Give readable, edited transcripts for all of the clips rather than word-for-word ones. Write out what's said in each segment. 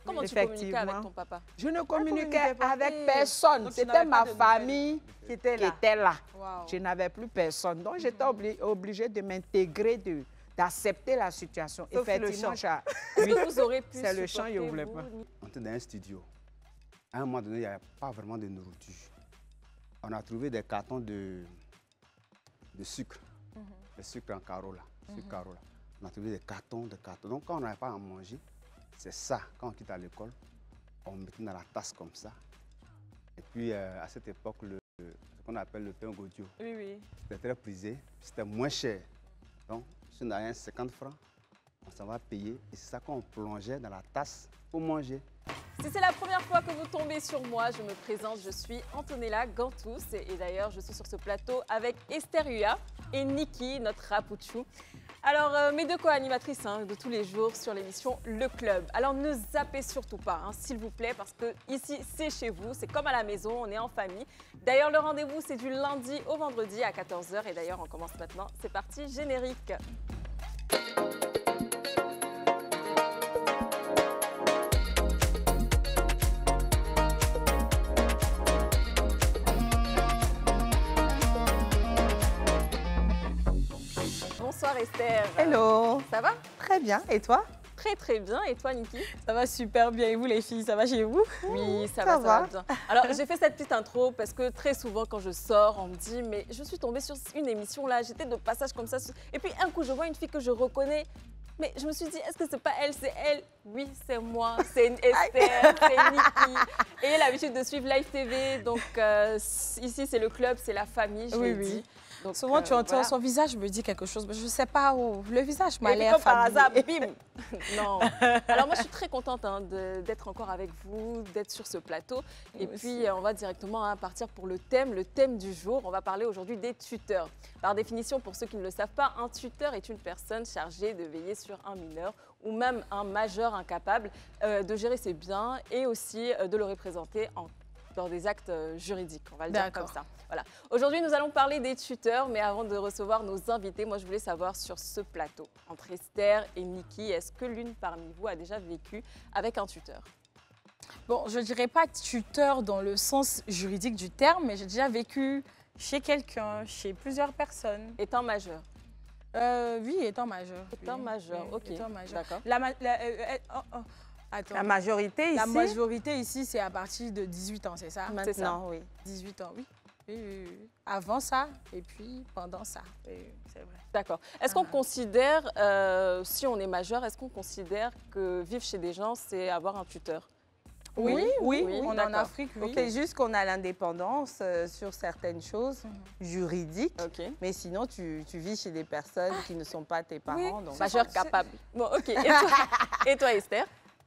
comment tu communiquais avec ton papa? Je ne communiquais avec personne. C'était ma famille qui était là. Wow. Je n'avais plus personne. Donc, j'étais obligée de m'intégrer, d'accepter la situation. Sauf effectivement, est-ce que vous aurez pu c'est le chant, je ne voulais pas. On était dans un studio. À un moment donné, il n'y avait pas vraiment de nourriture. On a trouvé des cartons de sucre. Le sucre en carreau là. On a trouvé des cartons. Donc quand on n'avait pas à manger, c'est ça. Quand on quitte à l'école, on mettait dans la tasse comme ça. Et puis à cette époque, ce qu'on appelle le pain godio. Oui. C'était très prisé. C'était moins cher. Donc si on avait 50 francs, on s'en va payer. Et c'est ça qu'on plongeait dans la tasse pour manger. Si c'est la première fois que vous tombez sur moi, je me présente, je suis Antonella Gantous et d'ailleurs je suis sur ce plateau avec Esther Hua et Niki, notre rapouchou. Alors mes deux co-animatrices de tous les jours sur l'émission Le Club. Alors ne zappez surtout pas, s'il vous plaît, parce que ici c'est chez vous, c'est comme à la maison, on est en famille. D'ailleurs le rendez-vous c'est du lundi au vendredi à 14 h et d'ailleurs on commence maintenant, c'est parti, générique. Bonsoir Esther. Hello. Ça va? Très bien. Et toi? Très bien. Et toi, Niki? Ça va super bien. Et vous, les filles, ça va chez vous? Oui, ça va bien. Alors, j'ai fait cette petite intro parce que très souvent, quand je sors, on me dit « Mais je suis tombée sur une émission là, j'étais de passage comme ça. » Et puis, un coup, je vois une fille que je reconnais. Mais je me suis dit, est-ce que c'est pas elle, c'est elle? Oui, c'est moi, c'est Esther, c'est Niki. Et elle a l'habitude de suivre Live TV. Donc, ici, c'est le club, c'est la famille, je l'ai dit. Donc, souvent, tu entends son visage me dit quelque chose, mais je ne sais pas où. Le visage m'a l'air comme par familier. hasard, bim. Non. Alors moi, je suis très contente d'être encore avec vous, d'être sur ce plateau. Et puis, on va directement partir pour le thème du jour. On va parler aujourd'hui des tuteurs. Par définition, pour ceux qui ne le savent pas, un tuteur est une personne chargée de veiller sur un mineur ou même un majeur incapable de gérer ses biens et aussi de le représenter dans des actes juridiques, on va le dire comme ça. Voilà. Aujourd'hui, nous allons parler des tuteurs, mais avant de recevoir nos invités, moi, je voulais savoir sur ce plateau, entre Esther et Niki, est-ce que l'une parmi vous a déjà vécu avec un tuteur? Bon, je ne dirais pas tuteur dans le sens juridique du terme, mais j'ai déjà vécu chez quelqu'un, chez plusieurs personnes. Étant majeur? Oui, étant majeur. Étant majeur, ok. Étant majeur. D'accord. Attends. La majorité ici? La majorité ici, c'est à partir de 18 ans, c'est ça? Maintenant, oui. 18 ans, oui. Avant ça et puis pendant ça, c'est vrai. D'accord. Est-ce qu'on considère, si on est majeur, est-ce qu'on considère que vivre chez des gens, c'est avoir un tuteur? Oui, on est en Afrique, oui. C'est juste qu'on a l'indépendance sur certaines choses juridiques, mais sinon, tu vis chez des personnes qui ne sont pas tes parents. Donc majeur capable. Bon, ok. Et toi, Esther?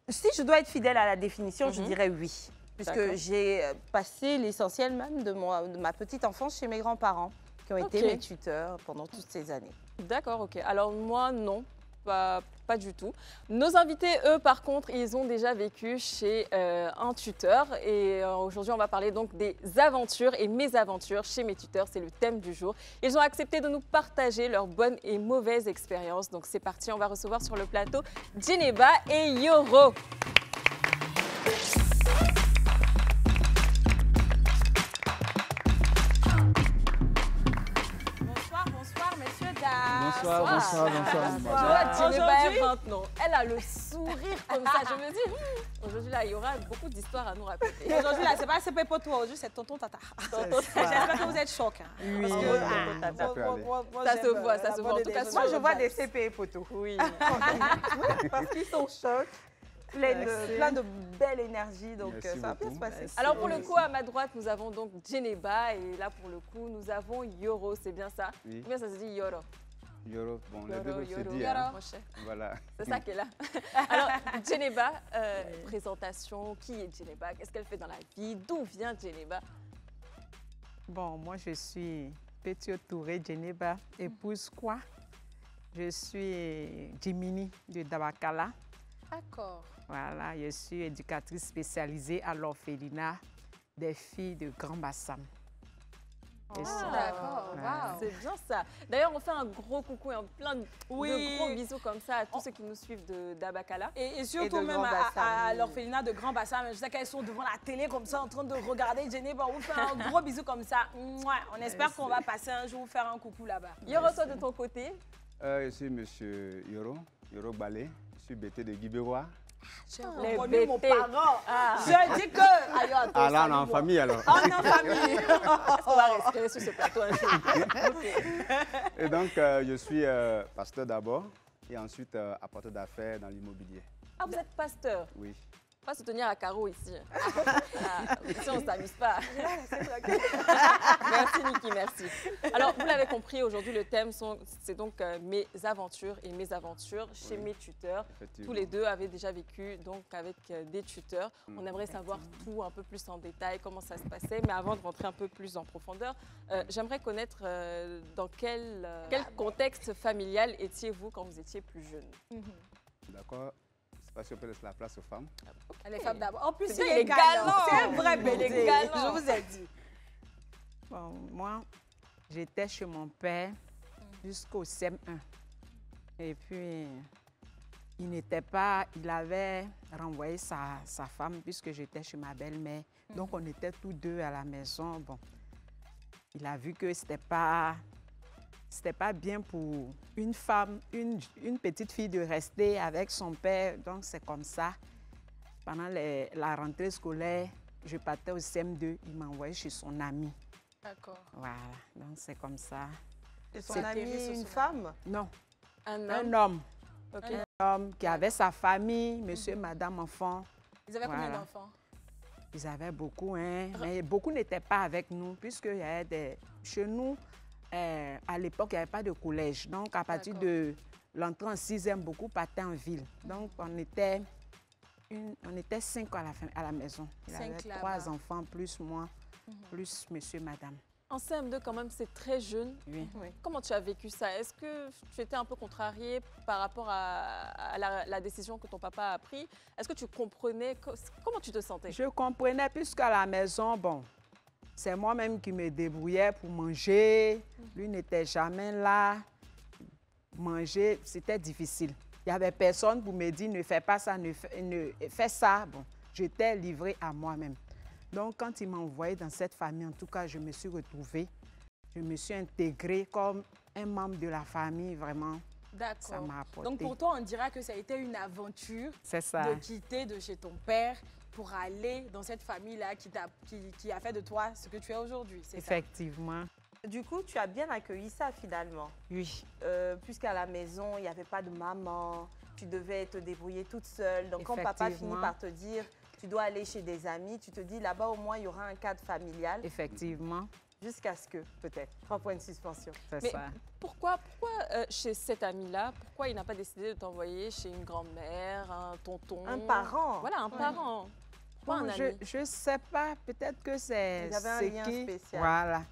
Si je dois être fidèle à la définition, je dirais oui. Puisque j'ai passé l'essentiel même de ma petite enfance chez mes grands-parents, qui ont été mes tuteurs pendant toutes ces années. D'accord, ok. Alors moi, non, pas du tout. Nos invités, eux, par contre, ils ont déjà vécu chez un tuteur. Et aujourd'hui, on va parler donc des aventures et mésaventures chez mes tuteurs. C'est le thème du jour. Ils ont accepté de nous partager leurs bonnes et mauvaises expériences. Donc c'est parti, on va recevoir sur le plateau Djeneba et Yoro. Bonsoir. Maintenant, elle a le sourire comme ça. Je me dis, aujourd'hui, là, il y aura beaucoup d'histoires à nous raconter. Aujourd'hui, là, c'est pas CP pour toi, aujourd'hui, c'est tonton Tata. J'espère que vous êtes choc. Oui. Ça se voit, ça se voit. En tout cas, moi, je vois des CP poteaux. Oui. Parce qu'ils sont chocs. Plein de belle énergie, donc ça va bien se passer. Alors pour le coup, à ma droite, nous avons donc Djeneba et là pour le coup, nous avons Yoro, c'est bien ça? Oui. Combien ça se dit Yoro? Yoro, bon, les deux se Yoro. dit. Voilà. C'est ça qui est là. Alors Djeneba, présentation, qui est Djeneba? Qu'est-ce qu'elle fait dans la vie? D'où vient Djeneba? Bon, moi je suis Petit Touré Djeneba, épouse quoi? Je suis Jimini de Dabakala. D'accord. Voilà, je suis éducatrice spécialisée à l'orphelinat des filles de Grand Bassam. Et ça. D'accord, waouh. C'est bien ça. D'ailleurs, on fait un gros coucou et plein de Oui. gros bisous comme ça à tous ceux qui nous suivent d'Abakala. Et surtout Et de même Grand Bassam, à oui. l'orphelinat de Grand Bassam. Je sais qu'elles sont devant la télé comme ça en train de regarder Djeneba. On vous fait un gros bisou comme ça. Mouah. On espère qu'on va passer un jour faire un coucou là-bas. Yoro, toi de ton côté, Je suis monsieur Yoro Balé. Je suis BT de Guibérois. J'ai les reconnu mon BT. parent. Ah. Je dis que... Aïe, attends, Ah là, on est en salut-moi. famille alors. On est en famille. est-ce qu'on va respirer sur ce plateau un jour? Ok. Et donc, je suis pasteur d'abord et ensuite apporteur d'affaires dans l'immobilier. Ah, vous êtes pasteur. Oui. Pas se tenir à carreau ici. Ah, ici, on ne s'amuse pas. Merci, Niki, merci. Alors, vous l'avez compris, aujourd'hui, le thème, c'est donc mes aventures et mes aventures chez Oui. mes tuteurs. Effectivement. Tous les deux avaient déjà vécu donc, avec des tuteurs. On aimerait savoir tout un peu plus en détail, comment ça se passait. Mais avant de rentrer un peu plus en profondeur, j'aimerais connaître dans quel contexte familial étiez-vous quand vous étiez plus jeune? D'accord. Je ne sais pas si on peut laisser la place aux femmes. Les femmes d'abord. En plus, C'est il bien, est il est galant. galant. C'est un vrai Il est bébé. galant. Je vous ai dit. Bon, moi, j'étais chez mon père jusqu'au CM1. Et puis, il avait renvoyé sa femme puisque j'étais chez ma belle-mère. Donc, on était tous deux à la maison. Bon, il a vu que c'était pas bien pour une femme, une petite fille de rester avec son père. Donc, c'est comme ça. Pendant la rentrée scolaire, je partais au CM2. Il m'a envoyé chez son ami. D'accord. Voilà, donc c'est comme ça. Et son C'est ami, terrible, une ce femme? Non, Un un homme. Ok. Un homme qui avait sa famille, monsieur, madame, enfant. Ils avaient combien Voilà. d'enfants? Ils avaient beaucoup, hein, mais beaucoup n'étaient pas avec nous, puisque il y avait chez nous, à l'époque, il n'y avait pas de collège. Donc, à partir D'accord. de l'entrée en 6e, beaucoup partaient en ville. Donc, on était 5 à la maison. Il 5 avait là-bas. 3 enfants, plus moi, plus monsieur, madame. En CM2, quand même, c'est très jeune. Oui. Comment tu as vécu ça? Est-ce que tu étais un peu contrariée par rapport à la décision que ton papa a prise? Est-ce que tu comprenais? Comment tu te sentais? Je comprenais, puisqu'à la maison, bon, c'est moi-même qui me débrouillais pour manger. Lui n'était jamais là. Manger, c'était difficile. Il n'y avait personne pour me dire ne fais pas ça, ne fais ça. Bon, j'étais livrée à moi-même. Donc, quand il m'a envoyé dans cette famille, en tout cas, je me suis retrouvée. Je me suis intégrée comme un membre de la famille, vraiment. Ça D'accord. m'a apporté. Donc pour toi, on dira que ça a été une aventure C'est ça. de quitter de chez ton père pour aller dans cette famille-là qui a fait de toi ce que tu es aujourd'hui. C'est ça? Effectivement. Du coup, tu as bien accueilli ça finalement. Oui. Puisqu'à la maison, il n'y avait pas de maman, tu devais te débrouiller toute seule. Donc quand papa finit Effectivement. par te dire tu dois aller chez des amis, tu te dis là-bas au moins il y aura un cadre familial Effectivement. jusqu'à ce que peut-être 3 points de suspension. C'est Mais ça. pourquoi chez cet ami-là, pourquoi il n'a pas décidé de t'envoyer chez une grand-mère, un tonton? Un parent. Voilà, un parent. Pas un Bon, ami. je ne sais pas, peut-être que c'est Il y avait un ce lien qui... spécial. Voilà.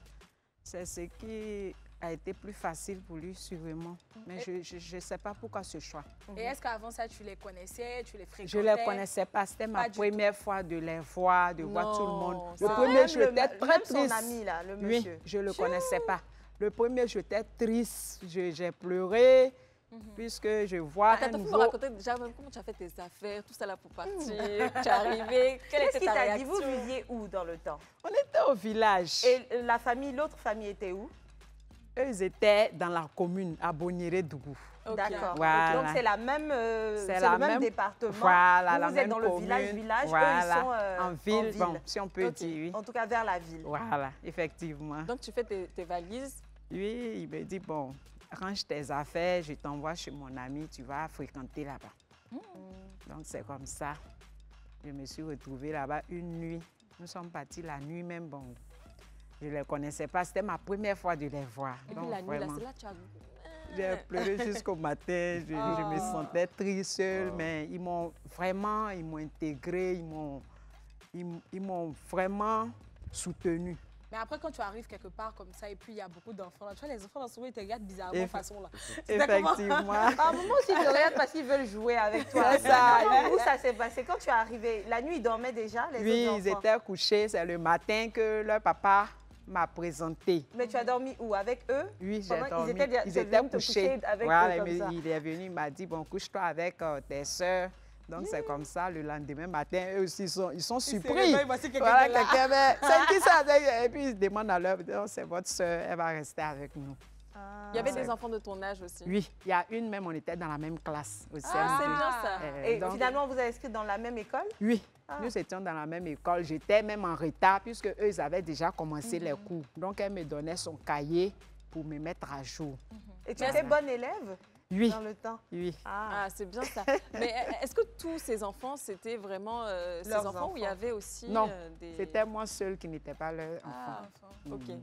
C'est ce qui a été plus facile pour lui, sûrement. Mais je ne sais pas pourquoi ce choix. Et est-ce qu'avant ça, tu les connaissais, tu les fréquentais? Je ne les connaissais pas. C'était ma Pas du première fois de les voir, de voir tout le Non, monde. c'est Le vrai. premier, j'étais très même son triste. ami là, le Oui, monsieur. je ne le connaissais pas. Le premier, j'étais triste. J'ai pleuré, puisque je vois Attends, un tu peux me nouveau... raconter déjà même comment tu as fait tes affaires, tout ça là pour partir, tu es arrivé, quelle Qu'est-ce était qu'il ta t'a dit? réaction? Vous viviez où dans le temps? On était au village. Et la famille, l'autre famille était où? Eux, ils étaient dans la commune, à Boniré-Dougou. Ok. D'accord. Voilà. Donc c'est la même, C'est c'est la le même même- département. Voilà, Vous, la vous êtes même dans le commune. village, Voilà. eux ils sont en ville, bon, si on peut Ok. dire, oui. En tout cas vers la ville. Voilà, effectivement. Donc tu fais tes valises. Lui, il me dit, bon, range tes affaires, je t'envoie chez mon ami, tu vas fréquenter là-bas. Donc c'est comme ça. Je me suis retrouvée là-bas une nuit. Nous sommes partis la nuit même, bon. Je ne les connaissais pas, c'était ma première fois de les voir. Et puis Donc, la nuit, là, vraiment, c'est là que tu as... j'ai pleuré jusqu'au matin, je me sentais triste seule, mais ils m'ont intégré, ils m'ont vraiment soutenue. Mais après, quand tu arrives quelque part comme ça, et puis il y a beaucoup d'enfants, là, tu vois, les enfants, dans ce moment, ils te regardent bizarrement, Eff- façon là. Effectivement. À un moment aussi, ils te regardent parce qu'ils veulent jouer avec toi. C'est ça. Où ça s'est passé? Quand tu es arrivé, la nuit, ils dormaient déjà, les Oui, autres ils enfants? étaient couchés, c'est le matin que leur papa m'a présenté. Mais tu as dormi où? Avec eux? Oui, j'ai Pendant- dormi. Ils étaient couchés avec Voilà, eux comme mais ça. il est venu, il m'a dit, bon, couche-toi avec tes soeurs. Donc, c'est comme ça, le lendemain matin, eux aussi, ils sont surpris. réveillent, voici quelqu'un Voilà, qui est là. quelqu'un, mais c'est qui ça? Et puis, ils demandent à leur, oh, c'est votre soeur, elle va rester avec nous. Il y avait des enfants de ton âge aussi. Oui, il y a une même, on était dans la même classe au Ah, CM2. c'est bien ça. Et Donc, finalement, vous avez inscrit dans la même école? oui, nous étions dans la même école. J'étais même en retard puisque eux, ils avaient déjà commencé les cours. Donc, elle me donnait son cahier pour me mettre à jour. Et tu étais bonne élève Oui, dans le temps? oui. Ah, c'est bien ça. Mais est-ce que tous ces enfants, c'était vraiment ces Leurs enfants où il y enfants. avait aussi Non, des... c'était moi seule qui n'étais pas leur enfant. Ah, ok.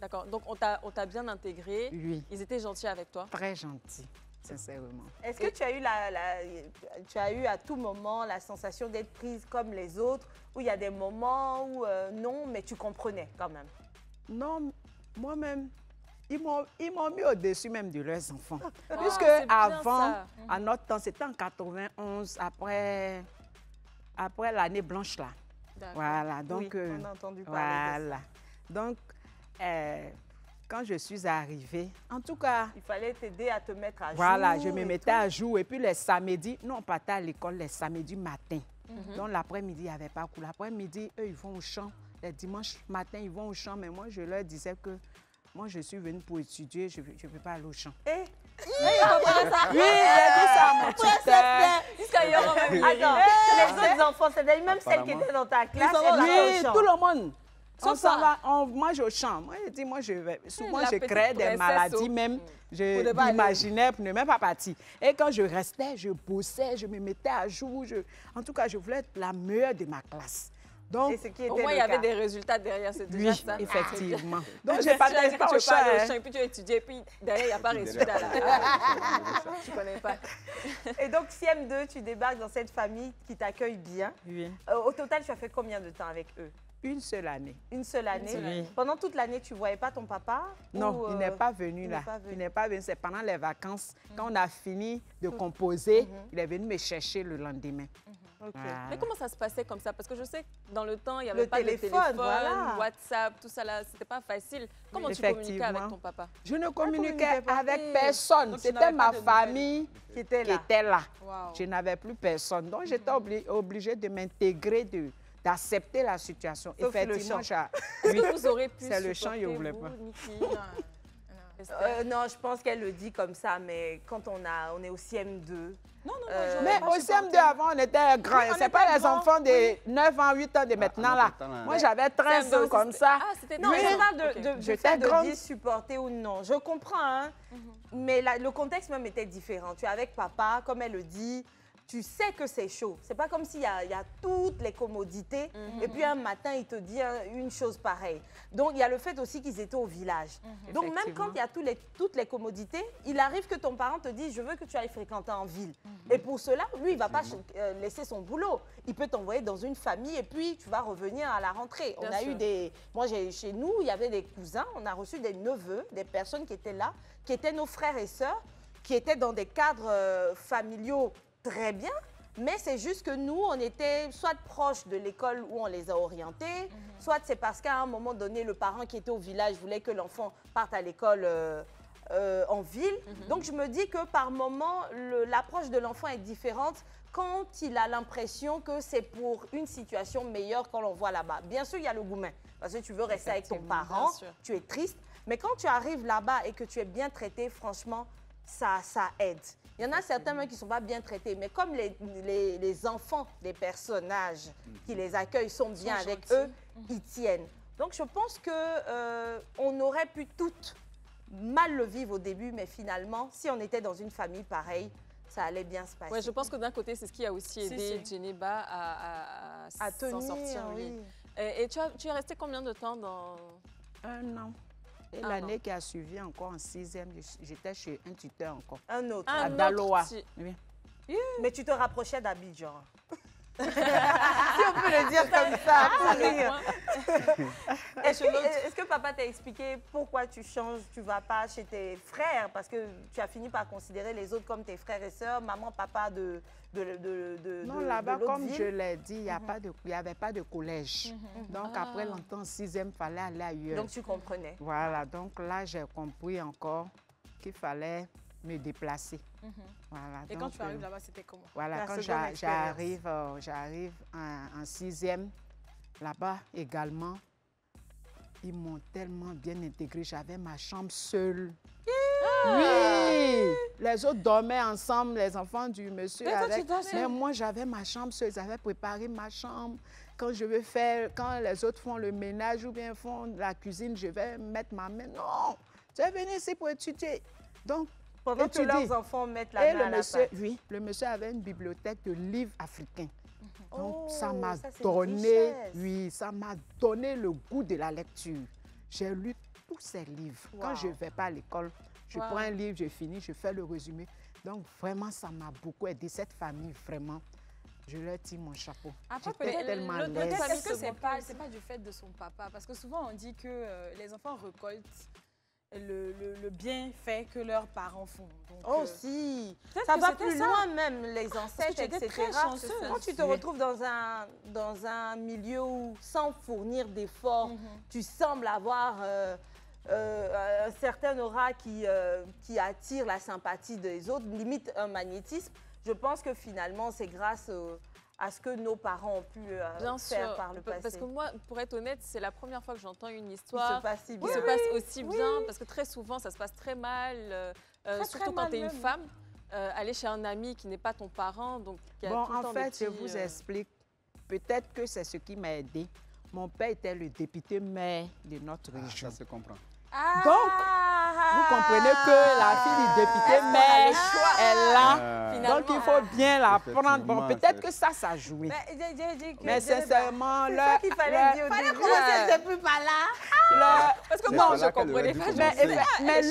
D'accord. Donc, on t'a bien intégré. Oui, Ils étaient gentils avec toi. très gentil, sincèrement. Est-ce que tu as eu tu as eu à tout moment la sensation d'être prise comme les autres, où il y a des moments où non, mais tu comprenais quand même? Non, moi-même, ils m'ont mis au-dessus même de leurs enfants. Puisque c'est bien avant, ça. à notre temps, c'était en 91, après l'année blanche là. D'accord. Voilà, donc... Oui, on a entendu parler de ça. voilà. Donc, quand je suis arrivée, en tout cas, Il fallait t'aider à te mettre à jour. voilà, je me et mettais tout. à jour. Et puis les samedis, nous, on partait à l'école les samedis matin. Donc, l'après-midi, il n'y avait pas cours. L'après-midi, eux, ils vont au champ. Les dimanches matin, ils vont au champ. Mais moi, je leur disais que moi, je suis venue pour étudier. Je ne peux pas aller au champ. Et Oui, j'ai dit ça à mon tuteur. Jusqu'à hier, on m'a vu. attends, les autres enfants, c'est même celles qui Apparemment. étaient dans ta classe, sont elles là. allaient au Oui, champ. tout le monde. On Sauf s'en ça. va, on mange au champ. Moi, je dis, moi, je vais. Souvent, La je petite créais des princesse, maladies oh. même. Pour Je ne pas aller. m'imaginais pour ne même pas partir. Et quand je restais, je bossais, je me mettais à jour. En tout cas, je voulais être la meilleure de ma classe. Donc, Et ce qui était Au moins, il y le avait cas. des résultats derrière, c'est déjà oui, ça. effectivement. Donc, Tu je as dit partais que pas tu au veux pas aller au champ. champ, hein. et puis tu as étudié, et puis derrière, il n'y a pas Puis résultat derrière, là. Tu connais pas. Et donc, CM2, tu débarques dans cette famille qui t'accueille bien. Oui. Au total, tu as fait combien de temps avec eux? Une seule année. Une seule année? seule année. Pendant toute l'année, tu ne voyais pas ton papa? Non, ou, il n'est pas venu il là. n'est pas venu. Il n'est pas venu. C'est pendant les vacances. Quand on a fini de composer, il est venu me chercher le lendemain. Ok. Voilà. Mais comment ça se passait comme ça? Parce que je sais que dans le temps, il n'y avait Le pas de téléphone, téléphone, voilà. WhatsApp, tout ça là, c'était pas facile. Comment tu Effectivement. communiquais avec ton papa? Je ne communiquait communiquais pas. avec personne. Donc, tu C'était n'avais ma pas de nouvelles. famille Qui était qui là. était là. Waouh. Je n'avais plus personne. Donc, j'étais obligée de m'intégrer, d'accepter la situation. Sauf le Effectivement, chant. oui, Vous aurez pu c'est le chant, je supporter, voulais vous, pas. Niki, Esther? Non, je pense qu'elle le dit comme ça, mais quand on est au CM2, Non, non, non. Euh, Mais moi, au je CM2 avant, on était grands. Oui, on C'est pas était les grands, enfants de 9 ans, 8 ans de maintenant là. notre temps, là. Moi, j'avais 13 CM2 ans comme aussi, ça. Ah, c'était non, Oui. je parle Ok. du J'étais fait de grande. dire supporter ou non. Je comprends, hein, mais le contexte même était différent. Tu es avec papa, comme elle le dit, tu sais que c'est chaud. C'est pas comme s'il y a toutes les commodités et puis un matin, il te dit une chose pareille. Donc, il y a le fait aussi qu'ils étaient au village. Donc, même quand il y a toutes les commodités, il arrive que ton parent te dise, je veux que tu ailles fréquenter en ville. Et pour cela, lui, il ne va pas laisser son boulot. Il peut t'envoyer dans une famille et puis tu vas revenir à la rentrée. Bien On a sûr. eu Moi, chez nous, il y avait des cousins, on a reçu des neveux, des personnes qui étaient là, qui étaient nos frères et sœurs, qui étaient dans des cadres familiaux très bien, mais c'est juste que nous, on était soit proches de l'école où on les a orientés, soit c'est parce qu'à un moment donné, le parent qui était au village voulait que l'enfant parte à l'école en ville. Donc, je me dis que par moment, l'approche de l'enfant est différente quand il a l'impression que c'est pour une situation meilleure qu'on l'envoie là-bas. Bien sûr, il y a le gourmet, parce que tu veux rester avec ton Effectivement, parent, bien sûr. tu es triste, mais quand tu arrives là-bas et que tu es bien traité, franchement, ça aide. Il y en a certains même qui ne sont pas bien traités, mais comme les enfants des personnages qui les accueillent sont bien avec gentils. eux, ils tiennent. Donc je pense qu'on aurait pu toutes mal le vivre au début, mais finalement, si on était dans une famille pareille, ça allait bien se passer. Ouais, je pense que d'un côté, c'est ce qui a aussi Si, aidé si. Djeneba à à s'en tenir, sortir. Oui. oui. Et tu es resté combien de temps dans... Un an. Et Un l'année qui a suivi, encore en 6e, j'étais chez un tuteur encore. Un autre. Un à autre Daloa. petit- Oui. Mais tu te rapprochais d'Abidjan. Si on peut le dire comme ça, pour rire. Est-ce que papa t'a expliqué pourquoi tu changes, tu ne vas pas chez tes frères? Parce que tu as fini par considérer les autres comme tes frères et sœurs, maman, papa Non, là-bas, comme je l'ai dit, il n'y avait pas de collège. Donc, après l'entrée en sixième, il fallait aller ailleurs. Donc, tu comprenais. Voilà, donc là, j'ai compris encore qu'il fallait me déplacer. Voilà, Et donc, quand tu arrives là-bas, c'était comment? Voilà, La quand seconde expérience. j'arrive en sixième, là-bas également, ils m'ont tellement bien intégré. J'avais ma chambre seule. Oui, les autres dormaient ensemble, les enfants du monsieur. Mais moi, j'avais ma chambre seule. Ils avaient préparé ma chambre. Quand les autres font le ménage ou bien font la cuisine, je vais mettre ma main. Non, tu es venu ici pour étudier. Donc, pendant que leurs enfants mettent la main à la pâte. Oui, le monsieur avait une bibliothèque de livres africains. Donc, ça Oh, m'a ça, c'est une donné, richesse. oui, ça m'a donné le goût de la lecture. J'ai lu tous ces livres. Quand Wow. je ne vais pas à l'école, je prends un livre, je finis, je fais le résumé. Donc, vraiment, ça m'a beaucoup aidé. Cette famille, vraiment, je leur tire mon chapeau. Après, J'étais peut-être, tellement l'autre à l'aise. côté, est-ce que c'est pas, aussi. du fait de son papa? Parce que souvent, on dit que les enfants récoltent le bienfait que leurs parents font. Donc, Oh si, peut-être ça que va c'était plus ça. loin même, les ancêtres, tu étais etc. très chanceuse. Quand tu te retrouves dans un milieu où, sans fournir d'efforts, tu sembles avoir un certain aura qui attire la sympathie des autres, limite un magnétisme, je pense que finalement, c'est grâce à ce que nos parents ont pu Bien faire sûr, par le passé. parce que moi, pour être honnête, c'est la première fois que j'entends une Il histoire se passe si qui bien. se passe aussi bien, parce que très souvent, ça se passe très mal, surtout quand mal tu es une même. femme. Aller chez un ami qui n'est pas ton parent, donc il y a Bon, tout le en temps fait, des je petits, vous explique. Peut-être que c'est ce qui m'a aidé. Mon père était le député maire de notre région. Ça se comprend. Donc, vous comprenez que la fille du député maire est là. Finalement, Donc, il faut bien la prendre. Bon, Effectivement, peut-être c'est- que ça a joué. j'ai Mais sincèrement, C'est ça qu'il fallait dire au début. commencer plus par là. Parce que C'est moi, pas je là qu'elle comprenais aurait dû pas. commencer. Mais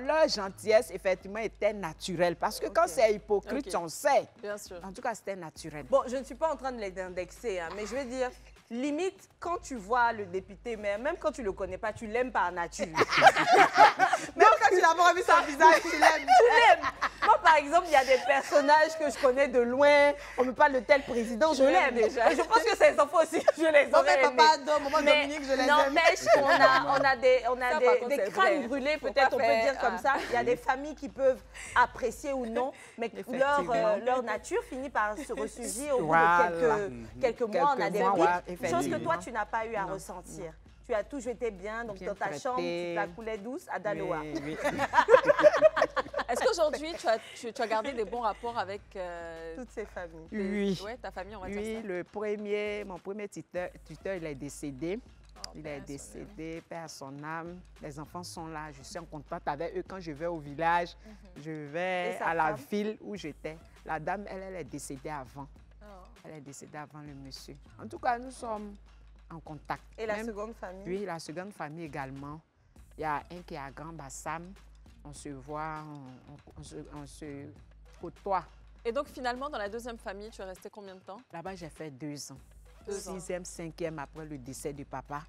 leur gentillesse, effectivement, était naturelle. Parce que quand c'est hypocrite, Ok. on sait. Bien sûr. En tout cas, c'était naturel. Bon, je ne suis pas en train de les indexer, hein, mais je veux dire, limite, quand tu vois le député maire, même quand tu ne le connais pas, tu l'aimes par nature. Même quand tu n'as pas vu son visage, tu l'aimes. Tu l'aimes. Moi, par exemple, il y a des personnages que je connais de loin. On me parle de tel président, je l'aime déjà. Et je pense que ces enfants aussi, je les aurais aimés. Mais n'empêche qu'on a des Ça, par contre, c'est crânes vrai. brûlés, Faut peut-être pas on peut faire- dire comme ça. Il y a des familles qui peuvent apprécier ou non, mais leur nature finit par se ressurgir au bout Voilà. de quelques mois. On a des mois, pics, ouais, chose que toi, effectivement. tu n'as pas eu à Non, ressentir. Tu as toujours été bien, donc Bien dans ta traité. chambre, tu te la coulais douce à Daloa. Oui, oui. Est-ce qu'aujourd'hui, tu as gardé des bons rapports avec Toutes ces familles. Oui. ta famille, on va Oui, dire ça? mon premier tuteur, il est décédé. Oh, Il paix à est son décédé, paix à son âme. Les enfants sont là, je suis en contact avec eux. Quand je vais au village, je vais Et sa à la femme? ville où j'étais. La dame, elle est décédée avant. Oh. Elle est décédée avant le monsieur. En tout cas, nous sommes en contact. Et la Même- seconde famille? Oui, la seconde famille également. Il y a un qui est à Grand Bassam. On se voit, on se côtoie. Et donc, finalement, dans la deuxième famille, tu es resté combien de temps? Là-bas, j'ai fait 2 ans. 2 ans. 6e, 5e après le décès du papa.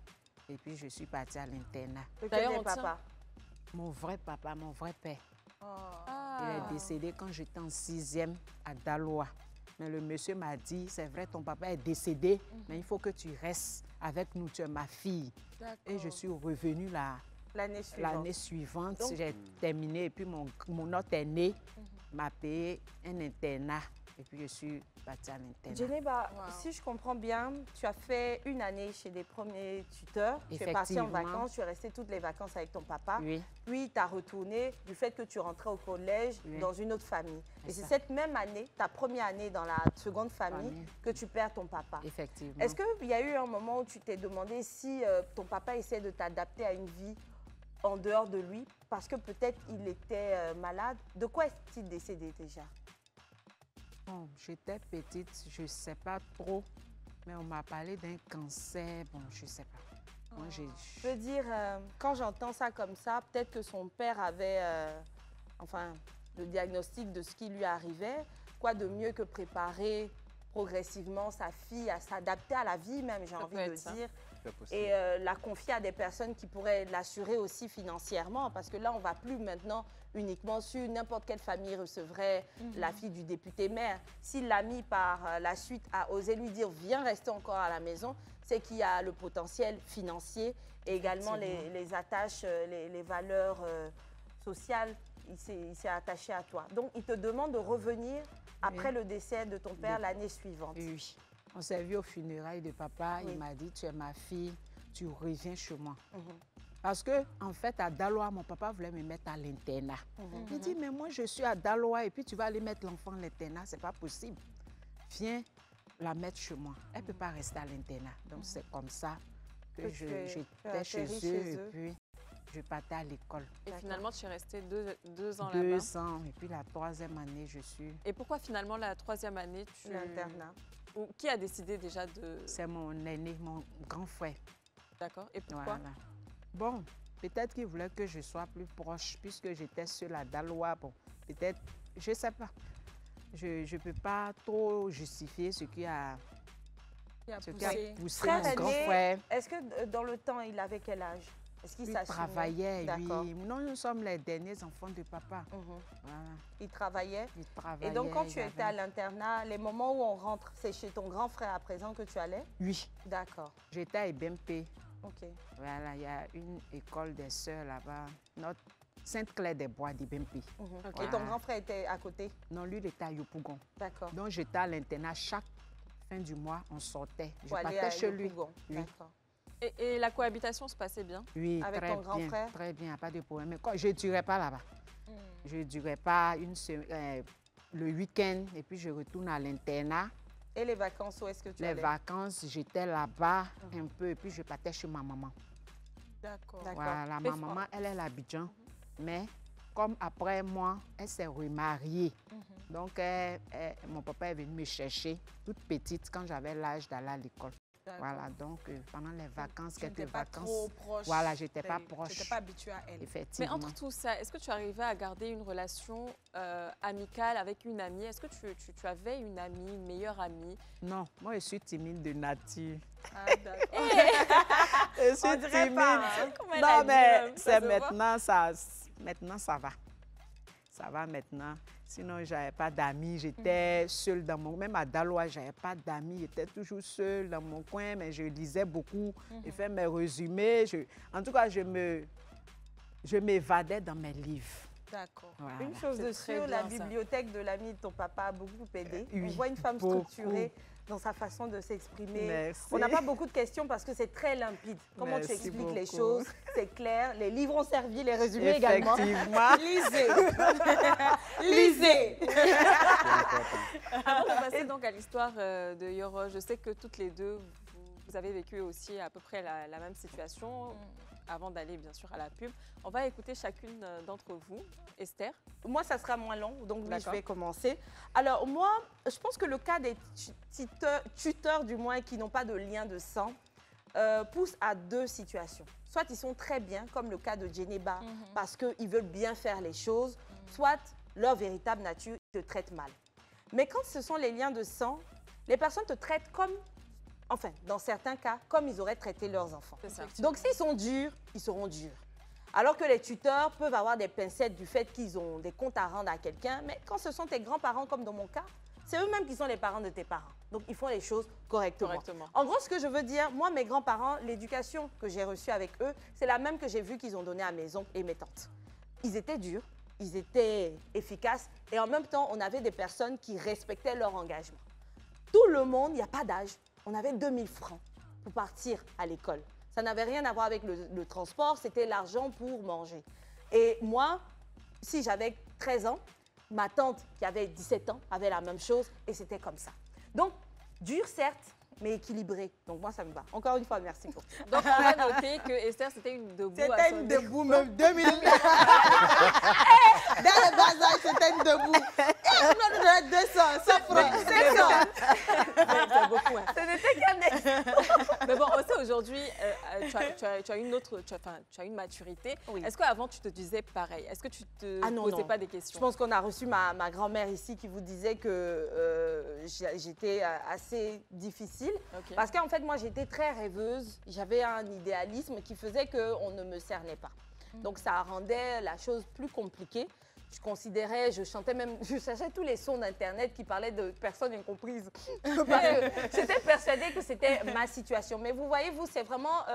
Et puis, je suis partie à l'internat. D'ailleurs, D'ailleurs, on tient- papa. Mon vrai papa, mon vrai père, Ah. il est décédé quand j'étais en 6e à Daloa. Mais le monsieur m'a dit, c'est vrai, ton papa est décédé, mais il faut que tu restes avec nous, tu es ma fille. Et je suis revenue L'année suivante. l'année suivante. Donc- J'ai terminé et puis mon autre aîné m'a payé un internat. Et puis je suis partie à l'internat. Geneva, Wow. si je comprends bien, tu as fait une année chez les premiers tuteurs. Tu es parti en Effectivement. vacances, tu es resté toutes les vacances avec ton papa. Oui, Puis tu as retourné du fait que tu rentrais au collège Oui. dans une autre famille. Et C'est c'est ça. cette même année, ta première année dans la seconde famille, Famille. que tu perds ton papa. effectivement. Est-ce qu'il y a eu un moment où tu t'es demandé si ton papa essaie de t'adapter à une vie en dehors de lui parce que peut-être il était malade? De quoi est-il décédé déjà? Bon, j'étais petite, je ne sais pas trop, mais on m'a parlé d'un cancer. Bon, je ne sais pas. Moi, Je veux dire, quand j'entends ça comme ça, peut-être que son père avait enfin, le diagnostic de ce qui lui arrivait. Quoi de mieux que préparer progressivement sa fille à s'adapter à la vie même, j'ai Ça envie peut de être ça. dire. C'est possible. Et la confier à des personnes qui pourraient l'assurer aussi financièrement, parce que là, on ne va plus maintenant uniquement sur n'importe quelle famille recevrait la fille du député maire. Si l'ami par la suite a osé lui dire « viens rester encore à la maison », c'est qu'il y a le potentiel financier et également les attaches, les valeurs sociales, il s'est attaché à toi. Donc, il te demande de revenir après le décès de ton père l'année suivante. Oui. On s'est vu aux funérailles de papa. Oui. Il m'a dit, tu es ma fille, tu reviens chez moi. Parce que, en fait, à Daloa, mon papa voulait me mettre à l'internat. Il dit, mais moi, je suis à Daloa et puis tu vas aller mettre l'enfant à l'internat. Ce n'est pas possible. Viens la mettre chez moi. Elle ne peut pas rester à l'internat. Donc, c'est comme ça que j'étais chez eux et puis je partais à l'école. Et finalement, tu es resté deux ans là-bas. 2 ans. Et puis la 3e année, je suis... Et pourquoi finalement la 3e année, L'internat. Qui a décidé déjà de... C'est mon aîné, mon grand frère. D'accord. Et pourquoi? Voilà. Bon, peut-être qu'il voulait que je sois plus proche, puisque j'étais seule à Daloa. Bon, peut-être, je ne sais pas. Je ne peux pas trop justifier ce qui a poussé Frère mon grand aîné, frère. Est-ce que dans le temps, il avait quel âge? Est-ce qu'il Il s'assumait? travaillait, D'accord. oui. Non, nous sommes les derniers enfants de papa. Voilà, Il travaillait. il travaillait. Et donc, quand tu il étais à avait- l'internat, les moments où on rentre, c'est chez ton grand frère à présent que tu allais? Oui, D'accord. j'étais à Ebempe. OK. Voilà, il y a une école des sœurs là-bas. Notre Sainte-Claire-des-Bois d'Ibempe. Et Voilà. ton grand frère était à côté? Non, lui, il était à Yopougon. D'accord. Donc, j'étais à l'internat. Chaque fin du mois, on sortait. Je Pour aller partais à chez lui. Yopougon. Oui. D'accord. Et la cohabitation se passait bien? Oui, Avec très ton grand bien, frère? très bien, pas de problème. Mais je ne durais pas là-bas. Je ne durais pas le week-end et puis je retourne à l'internat. Et les vacances, où est-ce que tu Les allais? vacances, j'étais là-bas un peu et puis je partais chez ma maman. D'accord. D'accord. Voilà, ma maman, elle est à Abidjan. Mais comme après moi, elle s'est remariée. Donc, mon papa est venu me chercher toute petite quand j'avais l'âge d'aller à l'école. Voilà, donc pendant les vacances, Tu quelques n'étais pas vacances. trop proche. Voilà, j'étais pas Tu proche. n'étais pas habituée à elle. Mais Effectivement. entre tout ça, est-ce que tu arrivais à garder une relation amicale avec une amie? Est-ce que tu avais une amie, une meilleure amie? Non, moi je suis timide de nature. Ah, d'accord. Je suis On dirait timide. pas, hein. Comme elle a Non, dit, mais ça c'est se voit. maintenant ça va. Ça va maintenant. Sinon, je n'avais pas d'amis. J'étais seule dans mon... Même à Daloa, je n'avais pas d'amis. J'étais toujours seule dans mon coin, mais je lisais beaucoup. Je faisais mes résumés. En tout cas, je m'évadais dans mes livres. D'accord. Voilà. Une chose de C'est très sûre, la bien, ça. bibliothèque de l'ami de ton papa a beaucoup aidé. Oui, On voit une femme beaucoup. structurée dans sa façon de s'exprimer. Merci. On n'a pas beaucoup de questions parce que c'est très limpide. Comment tu Merci expliques les beaucoup. choses, c'est clair. Les livres ont servi, les résumés également. Effectivement. Lisez. Lisez. Avant de passer donc à l'histoire de Yoro, je sais que toutes les deux, vous avez vécu aussi à peu près la même situation avant d'aller bien sûr à la pub. On va écouter chacune d'entre vous. Esther? Moi, ça sera moins long, donc oui, je D'accord. vais commencer. Alors moi, je pense que le cas des tuteurs, du moins, qui n'ont pas de lien de sang, pousse à 2 situations. Soit ils sont très bien, comme le cas de Djeneba, parce qu'ils veulent bien faire les choses, soit leur véritable nature te traite mal. Mais quand ce sont les liens de sang, les personnes te traitent comme, enfin, dans certains cas, comme ils auraient traité leurs enfants. C'est ça. Donc s'ils sont durs, ils seront durs. Alors que les tuteurs peuvent avoir des pincettes du fait qu'ils ont des comptes à rendre à quelqu'un, mais quand ce sont tes grands-parents, comme dans mon cas, c'est eux-mêmes qui sont les parents de tes parents. Donc ils font les choses correctement. En gros, ce que je veux dire, moi, mes grands-parents, l'éducation que j'ai reçue avec eux, c'est la même que j'ai vue qu'ils ont donnée à mes oncles et mes tantes. Ils étaient durs, ils étaient efficaces, et en même temps, on avait des personnes qui respectaient leur engagement. Tout le monde, il n'y a pas d'âge, on avait 2000 francs pour partir à l'école. Ça n'avait rien à voir avec le transport, c'était l'argent pour manger. Et moi, si j'avais 13 ans, ma tante qui avait 17 ans avait la même chose et c'était comme ça. Donc, dur certes, mais équilibré. Donc moi, ça me va. Encore une fois, merci pour ça. Donc on va noter que Esther, c'était une debout. à C'était son une début. debout, même 2000. Dans le bas âge, c'était une debout. Et on doit donner 200, 100 francs, 500. C'est beaucoup. Hein. Ce n'était qu'un exemple. Mais bon, on sait aujourd'hui aujourd'hui, tu as une maturité. Oui. Est-ce qu'avant, tu te disais pareil? Est-ce que tu te posais pas des questions? Je pense qu'on a reçu ma grand-mère ici qui vous disait que j'étais assez difficile. Ok. Parce qu'en fait, moi, j'étais très rêveuse. J'avais un idéalisme qui faisait qu'on ne me cernait pas. Donc, ça rendait la chose plus compliquée. Je considérais, je cherchais tous les sons d'Internet qui parlaient de personnes incomprises. Parce que j'étais persuadée que c'était ma situation. Mais vous voyez, vous, c'est vraiment...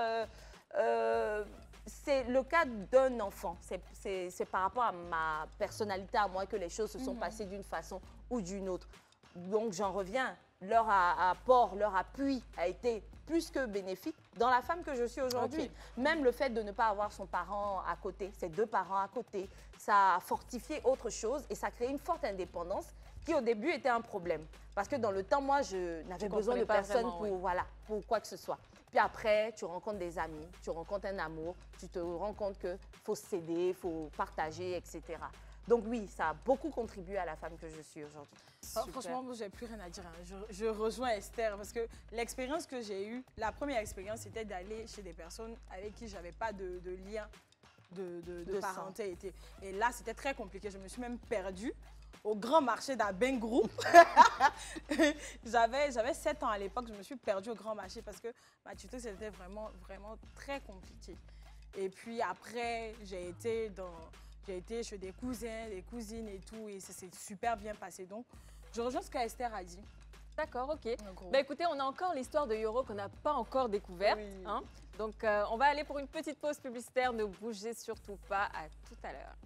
c'est le cas d'un enfant. C'est par rapport à ma personnalité, à moi, que les choses se sont passées d'une façon ou d'une autre. Donc, j'en reviens. Leur apport, leur appui a été plus que bénéfique dans la femme que je suis aujourd'hui. Même le fait de ne pas avoir son parent à côté, ses deux parents à côté, ça a fortifié autre chose et ça a créé une forte indépendance qui, au début, était un problème. Parce que dans le temps, moi, je n'avais besoin de personne pour quoi que ce soit. Puis après, tu rencontres des amis, tu rencontres un amour, tu te rends compte qu'il faut s'aider, il faut partager, etc. Donc oui, ça a beaucoup contribué à la femme que je suis aujourd'hui. Oh, franchement, moi, j'ai plus rien à dire. Hein. Je rejoins Esther parce que l'expérience que j'ai eue, la première expérience, c'était d'aller chez des personnes avec qui j'avais pas de lien de parenté. Et là, c'était très compliqué. Je me suis même perdue au grand marché d'Aben Group. J'avais 7 ans à l'époque. Je me suis perdue au grand marché parce que ma tutrice, c'était vraiment, vraiment très compliqué. Et puis après, j'ai été chez des cousins, des cousines et tout, et ça s'est super bien passé. Donc, je rejoins ce qu'Esther a dit. D'accord, ok. Bah, écoutez, on a encore l'histoire de Yoro qu'on n'a pas encore découverte. Oui. Hein. Donc, on va aller pour une petite pause publicitaire. Ne bougez surtout pas. À tout à l'heure.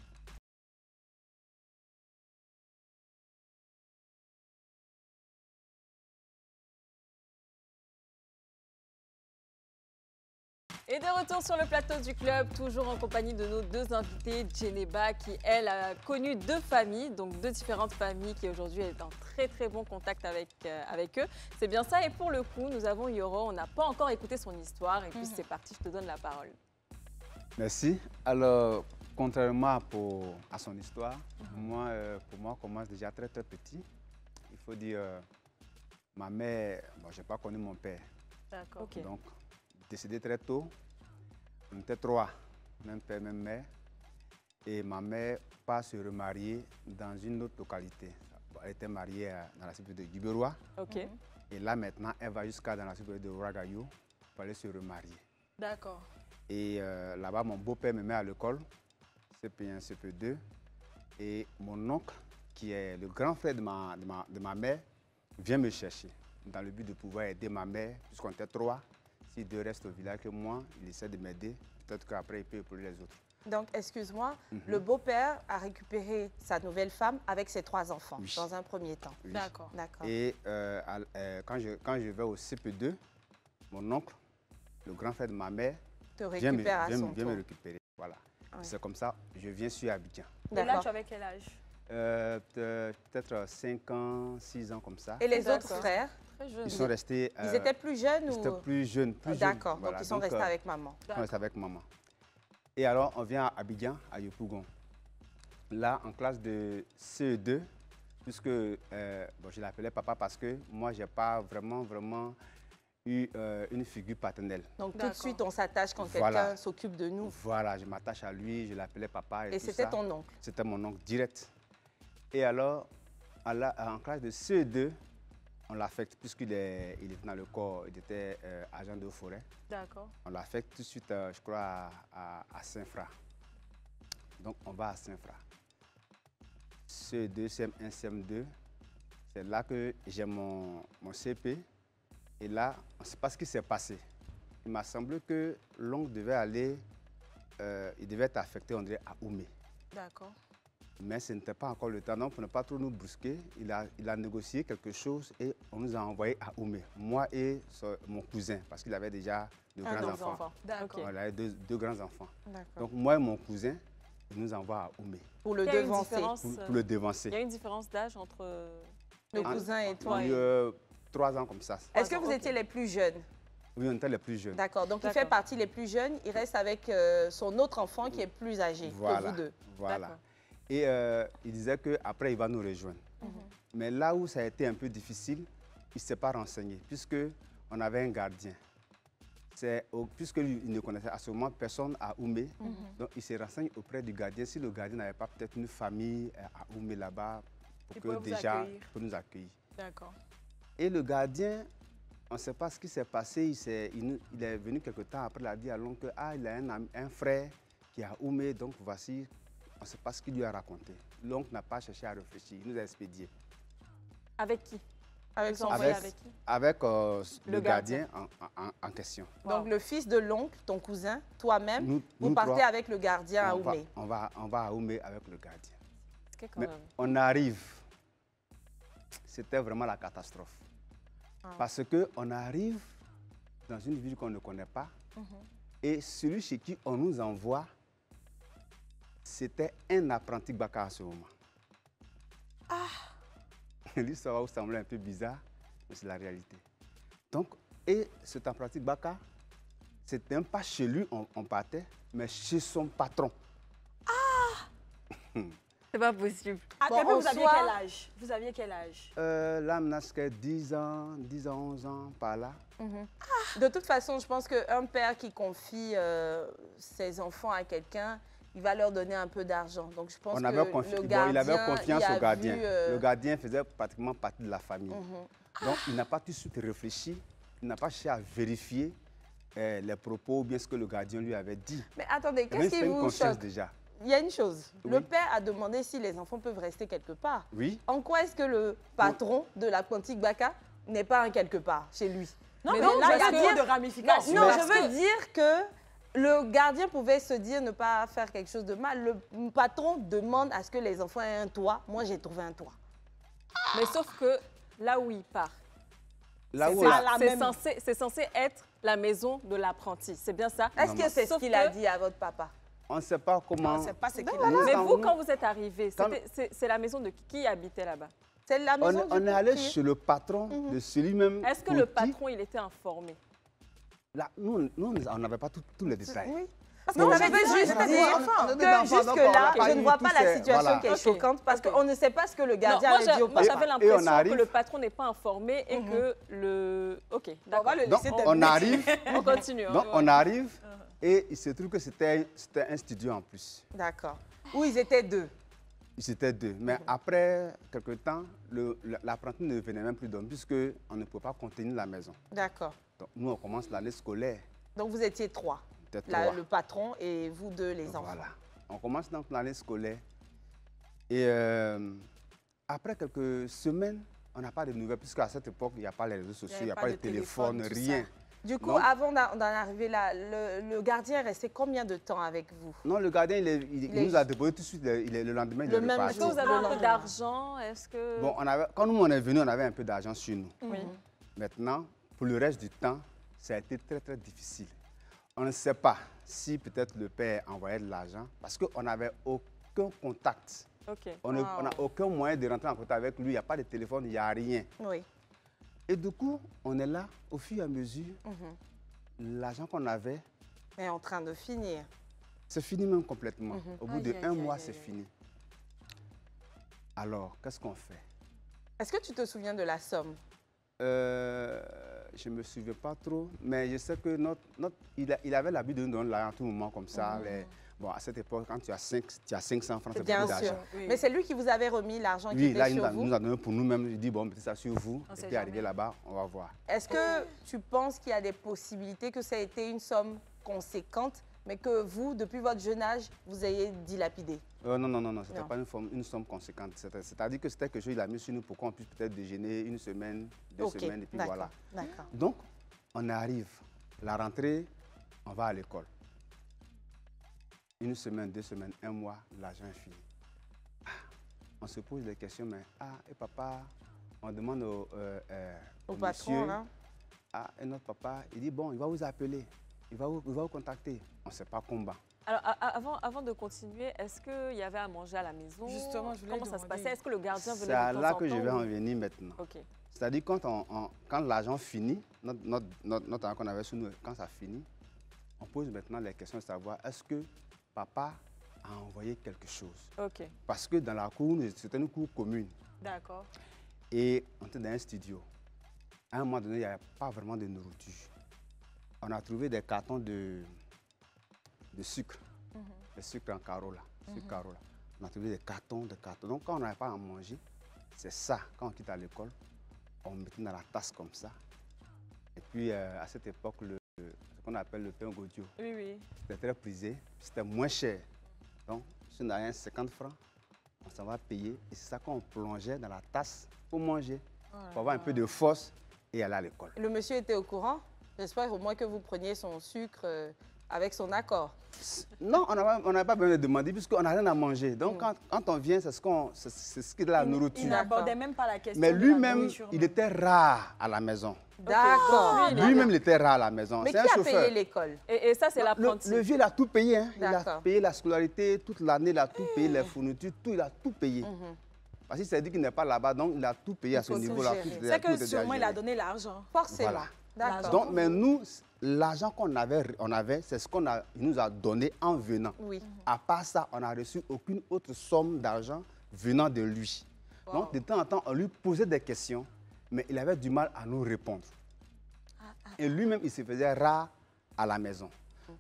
Et de retour sur le plateau du club, toujours en compagnie de nos deux invités, Djeneba, qui, elle, a connu deux familles, donc deux différentes familles, qui aujourd'hui est en très très bon contact avec eux. C'est bien ça. Et pour le coup, nous avons Yoro, on n'a pas encore écouté son histoire. Et puis c'est parti, je te donne la parole. Merci. Alors, contrairement à son histoire, pour moi, on commence déjà très très petit. Il faut dire, ma mère, bon, je n'ai pas connu mon père. D'accord. Okay. Donc, décédé très tôt. On était 3, même père, même mère. Et ma mère part se remarier dans une autre localité. Elle était mariée dans la cité de Guiberois. Okay. Et là, maintenant, elle va jusqu'à dans la cité de Ouagadougou pour aller se remarier. D'accord. Et là-bas, mon beau-père me met à l'école, CP1, CP2. Et mon oncle, qui est le grand frère de ma mère, vient me chercher dans le but de pouvoir aider ma mère, puisqu'on était 3. Si 2 restent au village que moi, il essaie de m'aider. Peut-être qu'après, il peut épauler les autres. Donc, excuse-moi, le beau-père a récupéré sa nouvelle femme avec ses 3 enfants, dans un premier temps. Oui. D'accord. Et quand je vais au CP2, mon oncle, le grand frère de ma mère, vient me récupérer. Voilà. Ouais. C'est comme ça, je viens sur Abidjan. Et là, tu avais quel âge? Peut-être 5 ans, 6 ans comme ça. Et les autres frères? Ils sont restés... ils étaient plus jeunes ou... Ils étaient plus jeunes. D'accord, voilà. Donc ils sont restés avec maman. Ils sont restés avec maman. Et alors, on vient à Abidjan, à Yopougon. Là, en classe de CE2, puisque bon, je l'appelais papa parce que moi, je n'ai pas vraiment eu une figure paternelle. Donc tout de suite, on s'attache quand quelqu'un s'occupe de nous. Voilà, je m'attache à lui, je l'appelais papa. Et c'était ton oncle? C'était mon oncle direct. Et alors, en classe de CE2, on l'affecte, puisqu'il était dans le corps, il était agent de forêt. D'accord. On l'affecte tout de suite, je crois, à Saint-Fra. Donc, on va à Saint-Fra. CE2, CM1, CM2, c'est là que j'ai mon CP. Et là, on ne sait pas ce qui s'est passé. Il m'a semblé que l'oncle devait il devait être affecté, on dirait, à Oumé. D'accord. Mais ce n'était pas encore le temps, donc pour ne pas trop nous brusquer, il a négocié quelque chose et on nous a envoyés à Oumé, moi et mon cousin, parce qu'il avait déjà de grands enfants. D'accord. Il avait deux grands enfants. Donc moi et mon cousin, il nous envoie à Oumé. Pour le devancer. Pour le devancer. Il y a une différence d'âge entre le cousin et toi? 3 ans comme ça. Est-ce que vous étiez les plus jeunes? Oui, on était les plus jeunes. D'accord, donc il fait partie des plus jeunes, il reste avec son autre enfant qui est plus âgé que vous deux. Voilà. Et il disait qu'après, il va nous rejoindre. Mais là où ça a été un peu difficile, il ne s'est pas renseigné, puisqu'on avait un gardien. puisque lui, il ne connaissait à ce moment personne à Oumé, donc il se renseigne auprès du gardien. Si le gardien n'avait pas peut-être une famille à Oumé là-bas, pour nous accueillir. D'accord. Et le gardien, on ne sait pas ce qui s'est passé. Il est venu quelque temps après, il a dit à l'oncle il a un frère qui est à Oumé, donc voici, on ne sait pas ce qu'il lui a raconté. L'oncle n'a pas cherché à réfléchir, il nous a expédié. Avec qui? Avec son frère. Avec le gardien en question. Donc le fils de l'oncle, ton cousin, toi-même, vous partez trois, avec le gardien à Oumé. On va à Oumé avec le gardien. Mais on arrive, c'était vraiment la catastrophe. Parce qu'on arrive dans une ville qu'on ne connaît pas et celui chez qui on nous envoie, c'était un apprenti Baka à ce moment. L'histoire va vous sembler un peu bizarre, mais c'est la réalité. Donc, et cet apprenti Baka, c'était même pas chez lui on partait, mais chez son patron. C'est pas possible. Vous aviez quel âge? Vous aviez quel âge? Là, maintenant, c'était 10 ans, 11 ans, par là. De toute façon, je pense qu'un père qui confie ses enfants à quelqu'un, il va leur donner un peu d'argent. Donc, je pense que le gardien, il avait confiance au gardien. Vu, Le gardien faisait pratiquement partie de la famille. Donc, il n'a pas tout de suite réfléchi. Il n'a pas cherché à vérifier les propos ou bien ce que le gardien lui avait dit. Mais attendez, qu'est-ce qui vous choque déjà? Il y a une chose. Oui. Le père a demandé si les enfants peuvent rester quelque part. Oui. En quoi est-ce que le patron de la Quantique Baka n'est pas un quelque part chez lui? Non, mais non, là, il y a parce trop de ramifications. Non, je veux dire que le gardien pouvait se dire ne pas faire quelque chose de mal. Le patron demande à ce que les enfants aient un toit. Moi, j'ai trouvé un toit. Mais sauf que là où il part, Là où c'est censé être la maison de l'apprenti. C'est bien ça? Est-ce que c'est ce qu'il a dit à votre papa? on ne sait pas comment... On ne sait pas ce qu'il a dit. Mais vous, quand vous êtes arrivé, c'est la maison de qui habitait là-bas? C'est la maison du On est allé propriétaire. chez le patron de celui-même. Est-ce que le patron, il était informé? Là, nous, on n'avait pas tous les détails. Oui. Parce qu'on avait juste on dire était des que jusque-là, je ne vois pas la situation qui est Ok. choquante parce qu'on ne sait pas ce que le gardien Non, avait dit au moi, papa. j'avais l'impression que le patron n'est pas informé et que le... Ok, On d'accord. va le Donc, laisser on arrive, On continue. hein. donc on arrive et il se trouve que c'était un studio en plus. D'accord. Où ils étaient deux. Ils étaient deux. Mais après quelque temps, l'apprenti ne venait même plus dormir puisqu'on ne pouvait pas contenir la maison. D'accord. Donc nous, on commence l'année scolaire. Donc vous étiez trois. Peut-être trois. Le patron et vous deux, les enfants. Voilà. On commence donc l'année scolaire. Et après quelques semaines, on n'a pas de nouvelles, puisqu'à cette époque, il n'y a pas les réseaux sociaux, il n'y a pas de téléphone, tout rien. ça. Du coup, Donc, avant d'en arriver là, le gardien est resté combien de temps avec vous? non, le gardien, il nous a déposé tout de suite, le lendemain, il Le est même reparti. Est-ce que vous avez Le un peu lendemain. d'argent? Est-ce que... Bon, quand nous, on est venus, on avait un peu d'argent sur nous. Oui. Maintenant, pour le reste du temps, ça a été très, très difficile. On ne sait pas si peut-être le père envoyait de l'argent, parce qu'on n'avait aucun contact. Ok. On n'a aucun moyen de rentrer en contact avec lui, il n'y a pas de téléphone, il n'y a rien. Oui. Et du coup, on est là, au fur et à mesure, l'argent qu'on avait, est en train de finir. c'est fini même complètement. Au bout Aïe, de aïe, un aïe, mois, aïe, c'est aïe. fini. Alors, qu'est-ce qu'on fait? Est-ce que tu te souviens de la somme? Je ne me souviens pas trop, mais je sais que il avait l'habitude de nous donner l'argent à tout moment comme ça. Bon, à cette époque, quand tu as 500 francs, c'est Bien beaucoup sûr. d'argent. Oui. Mais c'est lui qui vous avait remis l'argent qui Oui, était là, il sur vous? nous a donné pour nous-mêmes. Il dit, bon, mettez ça sur vous. On Et sait puis, arrivé jamais. là-bas, on va voir. Est-ce que tu penses qu'il y a des possibilités que ça ait été une somme conséquente, mais que vous, depuis votre jeune âge, vous ayez dilapidé? Non, ce n'était Non. pas une somme conséquente. C'est-à-dire que c'était quelque chose qu'il a mis sur nous pour qu'on puisse peut-être déjeuner une semaine, 2 Ok, semaines, et puis d'accord, voilà. d'accord. Donc, on arrive. La rentrée, on va à l'école. Une semaine, 2 semaines, 1 mois, l'argent est fini. On se pose des questions, mais et papa, on demande au patron, monsieur, là? Et notre papa, il dit, bon, il va vous appeler, il va vous contacter. On ne sait pas combat. Alors, avant de continuer, est-ce qu'il y avait à manger à la maison? Justement, je voulais Comment ça se demander. passait? Est-ce que le gardien venait C'est de temps là en que je temps vais ou- en venir maintenant. Ok. C'est-à-dire quand l'argent finit, notre argent qu'on avait sur nous, quand ça finit, on pose maintenant les questions de savoir est-ce que papa a envoyé quelque chose. Ok. Parce que dans la cour, c'était une cour commune D'accord. et on était dans un studio. À un moment donné, il n'y avait pas vraiment de nourriture. on a trouvé des cartons de sucre. Le sucre en carreau là. Sucre carreau, là. On a trouvé des cartons. Donc quand on n'avait pas à manger, c'est ça. Quand on quitte à l'école, on mettait dans la tasse comme ça. Et puis à cette époque, ce qu'on appelle le pain godio, Oui, oui. c'était très prisé. C'était moins cher. Donc si on avait 50 francs, on s'en va payer. Et c'est ça qu'on plongeait dans la tasse pour manger. Pour avoir un peu de force et aller à l'école. Le monsieur était au courant? J'espère au moins que vous preniez son sucre avec son accord. Non, on n'a pas besoin de demander puisqu'on n'a rien à manger. Donc quand on vient, c'est ce qui est de la nourriture. Il n'abordait même pas la question. Mais de la lui-même, nourriture, il non. était rare à la maison. D'accord. Lui-même, il était rare à la maison. Mais C'est qui un a chauffeur. payé l'école? Et ça, c'est l'apprenti. Le vieux, il a tout payé. Hein. Il a D'accord. payé la scolarité toute l'année, il a tout payé, les fournitures, tout, il a tout payé. Parce qu'il s'est dit qu'il n'est pas là-bas, donc il a tout payé à ce faut tout niveau-là. gérer. Tout C'est tout que était sûrement, il géré. a donné l'argent. Forcément. Voilà. D'accord. Donc, mais nous, l'argent qu'on avait, c'est ce qu'il nous a donné en venant. Oui. À part ça, on n'a reçu aucune autre somme d'argent venant de lui. Donc, de temps en temps, on lui posait des questions, mais il avait du mal à nous répondre. Et lui-même, il se faisait rare à la maison.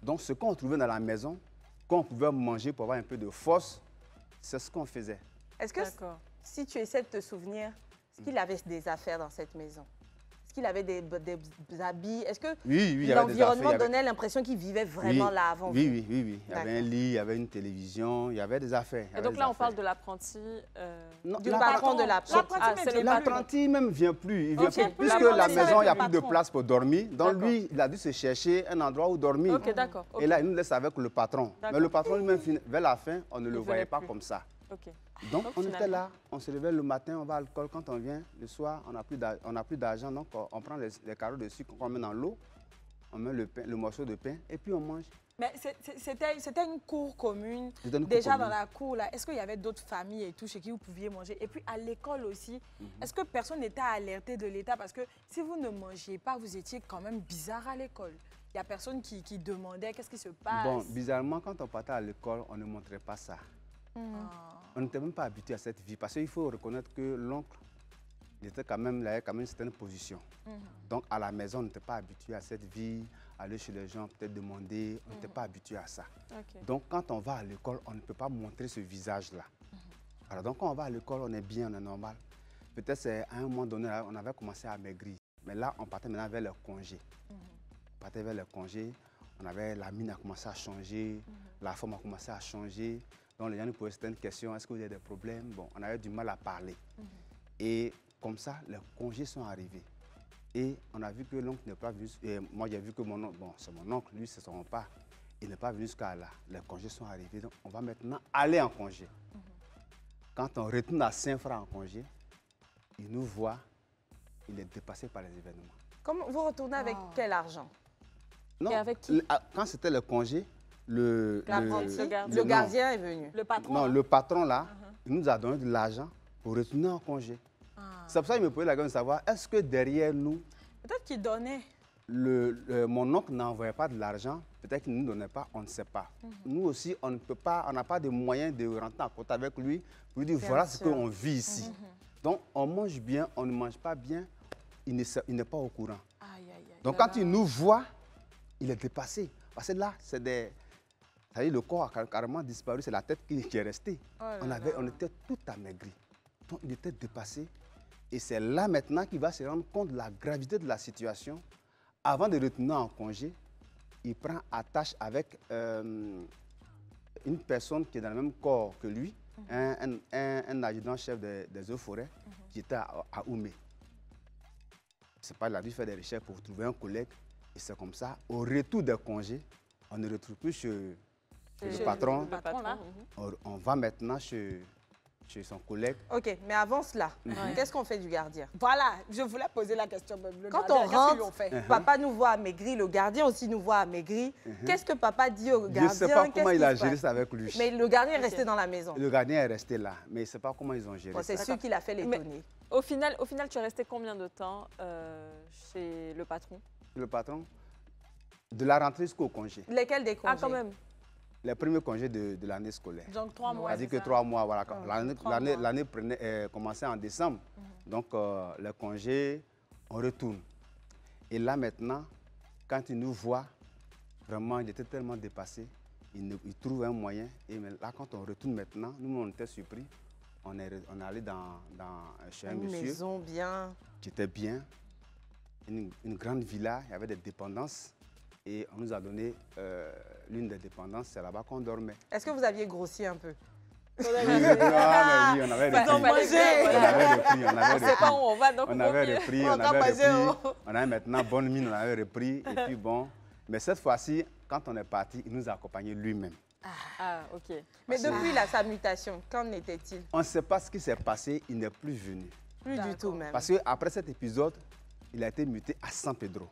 Donc, ce qu'on trouvait dans la maison, qu'on pouvait manger pour avoir un peu de force, c'est ce qu'on faisait. Est-ce que D'accord. si tu essaies de te souvenir, est-ce qu'il avait des affaires dans cette maison? Est-ce qu'il avait des habits? Est-ce que Oui, il y avait des l'environnement affaires, il y avait- donnait l'impression qu'il vivait vraiment Oui, là avant oui, vous? oui, oui, oui. Il y avait un D'accord. lit, il y avait une télévision, il y avait des affaires. il y Et avait donc des là, on affaires. parle de l'apprenti. Non, Du l'apprenti- patron de l'apprenti. L'apprenti, Ah, mais c'est vient le pas. patron. L'apprenti même vient plus. Il vient Ok, plus. Puisque l'apprenti, la c'est maison, il n'y a avec plus le de patron. place pour dormir. Donc D'accord. lui, il a dû se chercher un endroit où dormir. Ok, d'accord. ok. Et là, il nous laisse avec le patron. Mais D'accord. le patron lui-même, vers la fin, on ne le Il voyait venait pas plus. comme ça. Ok. Donc, Donc, on était finalement- là, on se levait le matin, on va à l'école. Quand on vient, le soir, on n'a plus d'argent. Donc, on prend les carreaux de sucre qu'on met dans l'eau, on met le morceau de pain et puis on mange. Mais c'était une cour commune. C'était une cour Déjà commune. dans la cour, là, est-ce qu'il y avait d'autres familles et tout chez qui vous pouviez manger? Et puis à l'école aussi, est-ce que personne n'était alerté de l'État? Parce que si vous ne mangiez pas, vous étiez quand même bizarre à l'école. Il n'y a personne qui demandait qu'est-ce qui se passe. Bon, bizarrement, quand on partait à l'école, on ne montrait pas ça. Ah. On n'était même pas habitué à cette vie parce qu'il faut reconnaître que l'oncle, il avait quand même une certaine position. Donc à la maison, on n'était pas habitué à cette vie, aller chez les gens, peut-être demander, on n'était pas habitué à ça. Ok. Donc quand on va à l'école, on ne peut pas montrer ce visage-là. Alors donc quand on va à l'école, on est bien, on est normal. Peut-être c'est à un moment donné, on avait commencé à maigrir. Mais là, on partait maintenant vers les congés. On partait vers les congés, la mine a commencé à changer, la forme a commencé à changer. Donc les gens nous posaient certaines questions, est-ce que vous avez des problèmes? Bon, on avait du mal à parler. Et comme ça, les congés sont arrivés. Et on a vu que l'oncle n'est pas venu. Et moi, j'ai vu que mon oncle, bon, c'est mon oncle, lui, c'est son père. Il n'est pas venu jusqu'à là. Les congés sont arrivés. Donc, on va maintenant aller en congé. Quand on retourne à Saint-Franc en congé, il nous voit, il est dépassé par les événements. Comment vous retournez avec quel argent? Non, Et avec qui? Quand c'était le congé, le gardien est venu. Le patron. Non, hein? le patron là, il nous a donné de l'argent pour retourner en congé. C'est pour ça qu'il me posait la question de savoir, est-ce que derrière nous, Peut-être qu'il donnait. mon oncle n'envoyait pas de l'argent, peut-être qu'il ne nous donnait pas, on ne sait pas. Nous aussi, on ne peut pas, on n'a pas de moyens de rentrer en contact avec lui pour lui dire Bien voilà ce sûr. qu'on vit ici. Donc, on mange bien, on ne mange pas bien, il n'est pas au courant. Aïe, aïe, aïe. Donc, quand il nous voit, il est dépassé. Parce que là, c'est des... Ça y est, le corps a carrément disparu, c'est la tête qui est restée. On était tout amaigri. Donc, il était dépassé. Et c'est là maintenant qu'il va se rendre compte de la gravité de la situation. Avant de retourner en congé, il prend attache avec une personne qui est dans le même corps que lui, un adjudant-chef des eaux-forêts, qui était à Oumé. C'est pas, il a dû faire des recherches pour trouver un collègue. Et c'est comme ça, au retour des congés, on ne retrouve plus chez le patron. Le patron, là. On va maintenant chez son collègue. Ok, mais avant cela, qu'est-ce qu'on fait du gardien? Voilà, je voulais poser la question. Le Quand gardien, on qu'est-ce qu'ils lui ont rentre, fait? papa nous voit amaigri, le gardien aussi nous voit amaigri. Qu'est-ce que papa dit au Je gardien? ne sais pas comment Qu'est-ce il a qui se géré passe? ça avec lui. Mais le gardien est resté dans la maison. Le gardien est resté là, mais je ne sais pas comment ils ont géré Bon, c'est ça. sûr qu'il a fait l'étonner. Au final, tu es resté combien de temps chez le patron? Le patron, de la rentrée jusqu'au congé, Lesquels des congés? Ah, quand même. les premiers congés de l'année scolaire. Donc 3 mois. C'est-à-dire que c'est ça? 3 mois, voilà. Trois mois. L'année commençait en décembre. Donc, les congés, on retourne. Et là, maintenant, quand il nous voit, vraiment, il était tellement dépassé. Il trouve un moyen. Et là, quand on retourne maintenant, nous, on était surpris. On est allé chez un monsieur. Une maison bien. Qui était bien. Une grande villa, il y avait des dépendances. Et on nous a donné l'une des dépendances, c'est là-bas qu'on dormait. Est-ce que vous aviez grossi un peu? Oui, on avait repris. On ne sait pas où on va, donc on avait repris, on avait maintenant bonne mine, on avait repris. Et puis bon, mais cette fois-ci, quand on est parti, il nous a accompagnés lui-même. Ah, ok. Mais depuis sa mutation, qu'en était-il? On ne sait pas ce qui s'est passé, il n'est plus venu. Plus du tout même. Parce qu'après cet épisode, il a été muté à San Pedro.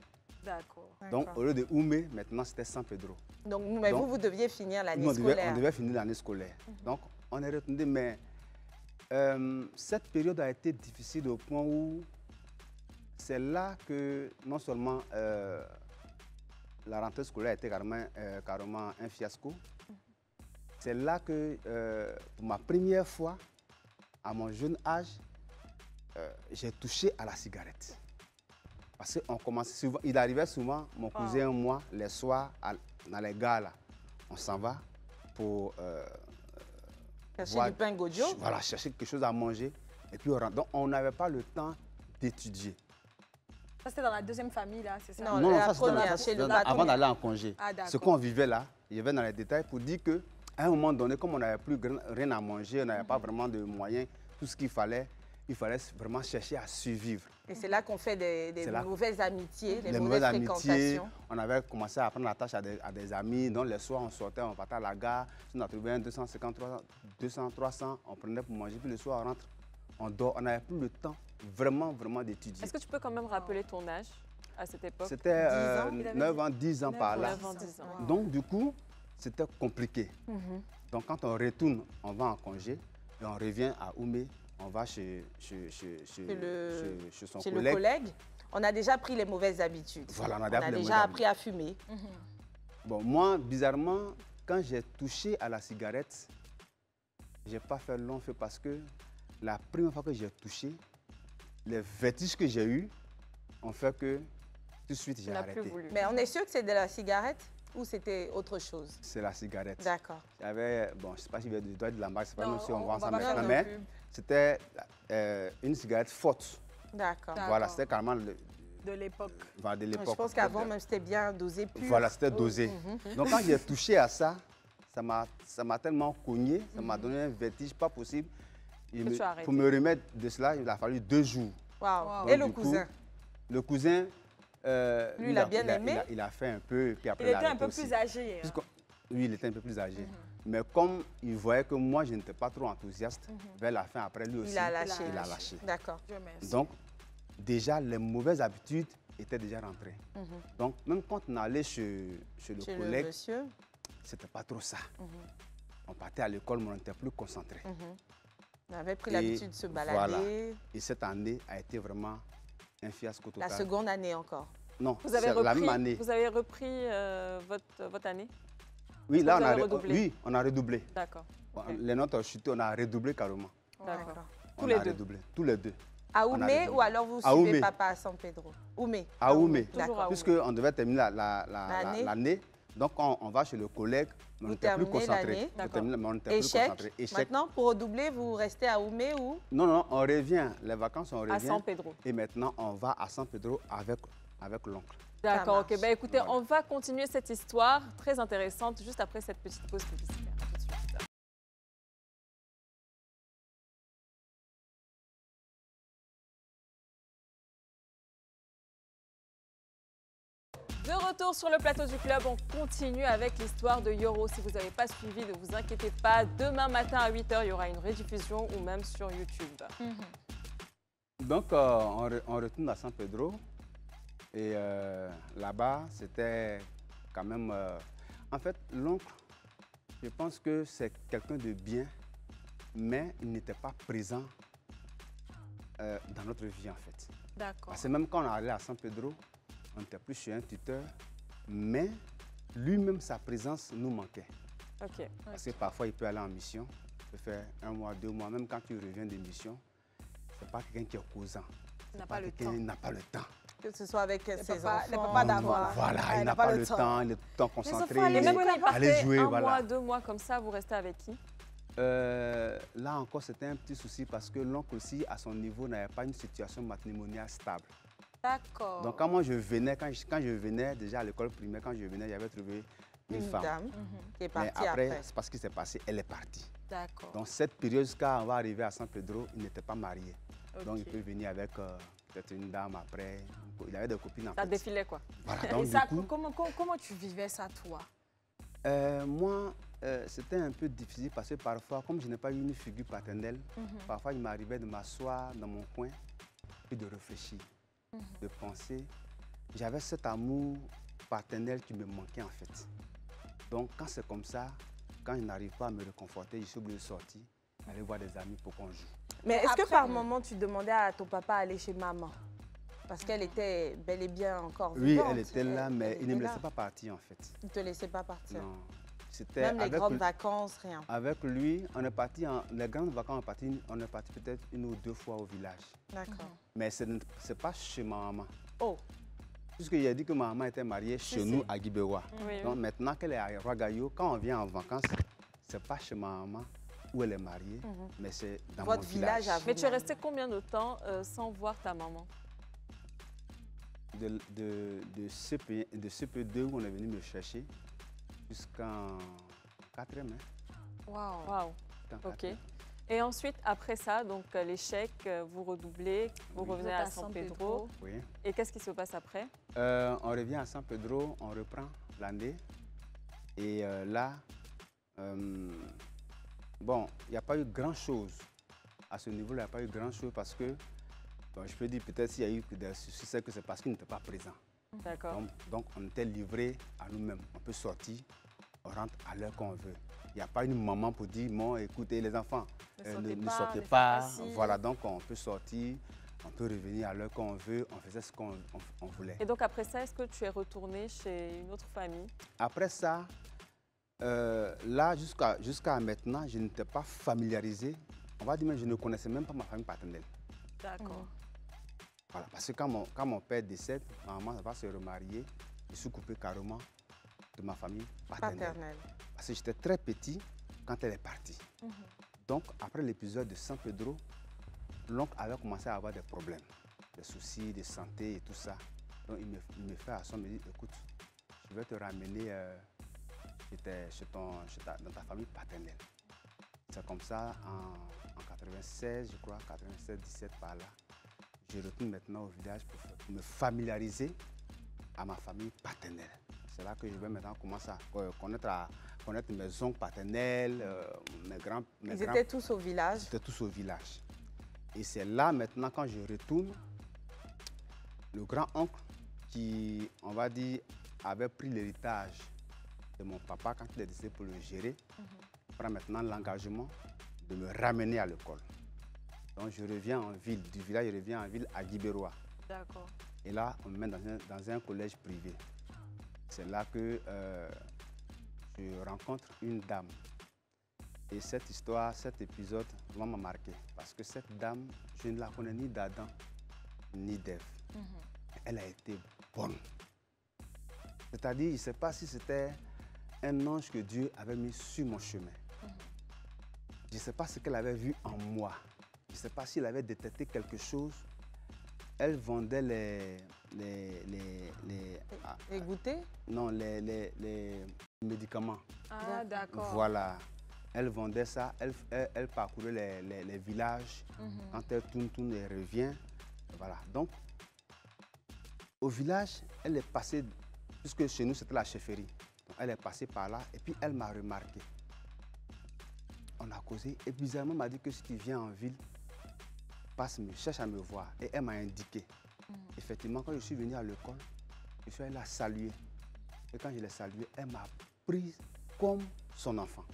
D'accord. Donc au lieu de Oumé, maintenant c'était San Pedro. Donc vous deviez finir l'année scolaire. On devait finir l'année scolaire. Donc on est retourné, mais cette période a été difficile au point où c'est là que non seulement la rentrée scolaire a été carrément un fiasco, c'est là que pour ma première fois, à mon jeune âge, j'ai touché à la cigarette. Parce qu'on commençait souvent, il arrivait souvent, mon cousin et moi, les soirs, dans les gares, là, on s'en va pour chercher du pain Godio. Voilà, chercher quelque chose à manger. Et puis on rentre. Donc on n'avait pas le temps d'étudier. Ça, c'était dans la deuxième famille, là, c'est ça? Non, la première, chez le patron. Avant d'aller en congé. Ah, d'accord. Ce qu'on vivait là, il y avait dans les détails pour dire qu'à un moment donné, comme on n'avait plus rien à manger, on n'avait pas vraiment de moyens, tout ce qu'il fallait, il fallait vraiment chercher à survivre. Et c'est là qu'on fait des mauvaises amitiés, des mauvaises fréquentations. amitiés. On avait commencé à prendre la tâche à des amis. Donc les soirs, on sortait, on partait à la gare. Si on a trouvé un 250, 200, 300, on prenait pour manger. Puis le soir, on rentre, on dort. On n'avait plus le temps vraiment d'étudier. Est-ce que tu peux quand même rappeler ton âge à cette époque? C'était 9 ans, 10 ans par là. 9 ans, 10 ans. Wow. Donc du coup, c'était compliqué. Donc quand on retourne, on va en congé et on revient à Oumé. On va chez son collègue. Le collègue. On a déjà pris les mauvaises habitudes. Voilà, on a déjà appris à fumer. Bon, moi, bizarrement, quand j'ai touché à la cigarette, je n'ai pas fait long feu parce que la première fois que j'ai touché, les vertiges que j'ai eus ont fait que tout de suite j'ai arrêté. Mais on est sûr que c'est de la cigarette ou c'était autre chose? C'est la cigarette. D'accord. J'avais, bon, je ne sais pas si je dois être de la marque, c'est pas même si on vend ça maintenant, mais c'était une cigarette forte. D'accord. Voilà, c'était carrément de l'époque. Voilà, de l'époque. Je pense qu'avant, même, c'était bien dosé pur. Voilà, c'était dosé. Donc, quand j'ai touché à ça, ça m'a tellement cogné, ça m'a donné un vertige pas possible. Pour me remettre de cela, il a fallu 2 jours. Wow. Et le cousin? Le cousin, lui, il a bien aimé. Il a fait un peu, puis après il était un peu plus âgé. Oui, il était un peu plus âgé. Mais comme il voyait que moi, je n'étais pas trop enthousiaste, vers la fin, après lui aussi, il a lâché. D'accord. Donc, déjà, les mauvaises habitudes étaient déjà rentrées. Donc, même quand on allait chez le collègue, ce n'était pas trop ça. On partait à l'école, mais on n'était plus concentré. On avait pris l'habitude de se balader. Voilà. Et cette année a été vraiment un fiasco total. La seconde année encore? Non, c'est la même année. Vous avez repris votre année? Oui, là, on a redoublé. D'accord. Okay. Les notes ont chuté, on a redoublé carrément. D'accord. Tous les deux. Tous les deux. À Oumé ou alors vous suivez papa à San Pedro? Oumé. À Oumé. D'accord. Puisqu'on devait terminer l'année. Donc, on va chez le collègue, mais on n'était plus concentré. Échec. Maintenant, pour redoubler, vous restez à Oumé ou? Non, on revient. Les vacances, on revient. À San Pedro. Et maintenant, on va à San Pedro avec l'oncle. D'accord, ok. Ben, écoutez, on va continuer cette histoire très intéressante juste après cette petite pause publicitaire. À tout de suite. De retour sur le plateau du club, on continue avec l'histoire de Yoro. Si vous n'avez pas suivi, ne vous inquiétez pas. Demain matin à 8 h, il y aura une rediffusion ou même sur YouTube. Donc, on retourne à San Pedro. Et là-bas, c'était quand même... en fait, l'oncle, je pense que c'est quelqu'un de bien, mais il n'était pas présent dans notre vie, en fait. D'accord. Parce que même quand on est allé à San Pedro, on n'était plus chez un tuteur, mais lui-même, sa présence nous manquait. Ok. Parce que parfois, il peut aller en mission, il peut faire 1 mois, 2 mois, même quand tu reviens de mission, ce n'est pas quelqu'un qui est causant. Il n'a pas le temps. Il n'a pas le temps. Que ce soit avec ses enfants. Les papas d'avoir. Voilà, Ah, il n'a pas le temps, il est tout le temps concentré. Et même quand il Allez partait jouer, un voilà. mois, 2 mois comme ça, vous restez avec qui? Là encore, c'était un petit souci parce que l'oncle aussi, à son niveau, n'avait pas une situation matrimoniale stable. D'accord. Donc, quand moi je venais, quand je venais déjà à l'école primaire, quand je venais, j'avais trouvé une femme. dame qui est Mais partie après, après. c'est pas ce qui s'est passé, elle est partie. D'accord. Donc, cette période, jusqu'à on va arriver à San Pedro, il n'était pas marié. Ok. Donc, il peut venir avec peut-être une dame après. Il avait des copines en Ça fait. défilait quoi. Voilà, Et donc, ça, du coup, comment tu vivais ça, toi? moi, c'était un peu difficile parce que parfois, comme je n'ai pas eu une figure paternelle, parfois il m'arrivait de m'asseoir dans mon coin et de réfléchir, de penser. J'avais cet amour paternel qui me manquait en fait. Donc quand c'est comme ça, quand je n'arrive pas à me réconforter, je suis obligé de sortir, aller voir des amis pour qu'on joue. Mais est-ce que Après, par moment, tu demandais à ton papa d'aller chez maman? Parce qu'elle était bel et bien encore Oui, vivante. elle était là, mais elle il ne me était laissait là. pas partir en fait. Il ne te laissait pas partir. Non. C'était Même les avec grandes vacances, rien. Avec lui, on est parti, les grandes vacances, on est parti peut-être 1 ou 2 fois au village. D'accord. Mais ce n'est pas chez ma maman. Oh, Puisque j'ai dit que ma maman était mariée chez nous à Guibéwa. Oui, Donc maintenant qu'elle est à Rwagayo, quand on vient en vacances, ce n'est pas chez ma maman où elle est mariée, mais c'est dans Votre mon village à vous. Mais tu es resté combien de temps sans voir ta maman? De CP2 où on est venu me chercher jusqu'en 4e. Waouh. Jusqu'en Ok. 4e. Et ensuite, après ça, donc l'échec, vous redoublez, vous revenez à San Pedro. Oui. Et qu'est-ce qui se passe après? On revient à San Pedro, on reprend l'année. Et là, bon, il n'y a pas eu grand-chose. À ce niveau-là, il n'y a pas eu grand-chose parce que, bon, je peux dire peut-être s'il y a eu des soucis, c'est que c'est parce qu'il n'était pas présent. D'accord. Donc, on était livrés à nous-mêmes. On peut sortir, on rentre à l'heure qu'on veut. Il n'y a pas une maman pour dire, bon, écoutez les enfants, ne sortez pas. Voilà, donc on peut sortir, on peut revenir à l'heure qu'on veut, on faisait ce qu'on voulait. Et donc après ça, est-ce que tu es retourné chez une autre famille? Après ça, là, jusqu'à maintenant, je n'étais pas familiarisé. On va dire même, je ne connaissais même pas ma famille paternelle. D'accord. Voilà, parce que quand mon père décède, ma maman va se remarier. Je suis coupé carrément de ma famille paternelle. Parce que j'étais très petit quand elle est partie. Donc, après l'épisode de San Pedro, l'oncle avait commencé à avoir des problèmes, des soucis de santé et tout ça. Donc, il me fait à son, il me dit, écoute, je vais te ramener dans ta famille paternelle. C'est comme ça, en 96, je crois, 96, 17 par là. Je retourne maintenant au village pour me familiariser à ma famille paternelle. C'est là que je vais maintenant commencer à connaître mes oncles paternels, mes grands... Ils étaient tous au village. Ils étaient tous au village. Et c'est là maintenant, quand je retourne, le grand-oncle qui, on va dire, avait pris l'héritage de mon papa quand il est décédé pour le gérer, prend maintenant l'engagement de me ramener à l'école. Donc je reviens en ville, du village je reviens en ville à Guibéroa. D'accord. Et là, on me met dans un collège privé. C'est là que je rencontre une dame. Et cette histoire, cet épisode vraiment m'a marqué. Parce que cette dame, je ne la connais ni d'Adam, ni d'Ève. Elle a été bonne. C'est-à-dire, je ne sais pas si c'était un ange que Dieu avait mis sur mon chemin. Je ne sais pas ce qu'elle avait vu en moi. Je ne sais pas s'il avait détecté quelque chose. Elle vendait Les goûters? Non, les médicaments. Ah, d'accord. Voilà. Elle vendait ça, elle parcourait les villages. Quand elle tourne et revient. Voilà. Donc, au village, elle est passée, puisque chez nous c'était la chefferie. Donc, elle est passée par là et puis elle m'a remarqué. On a causé et bizarrement, elle m'a dit que si tu viens en ville, cherche à me voir. Et elle m'a indiqué. Effectivement, quand je suis venu à l'école, je suis allé la saluer. Et quand je l'ai saluée, elle m'a prise comme son enfant.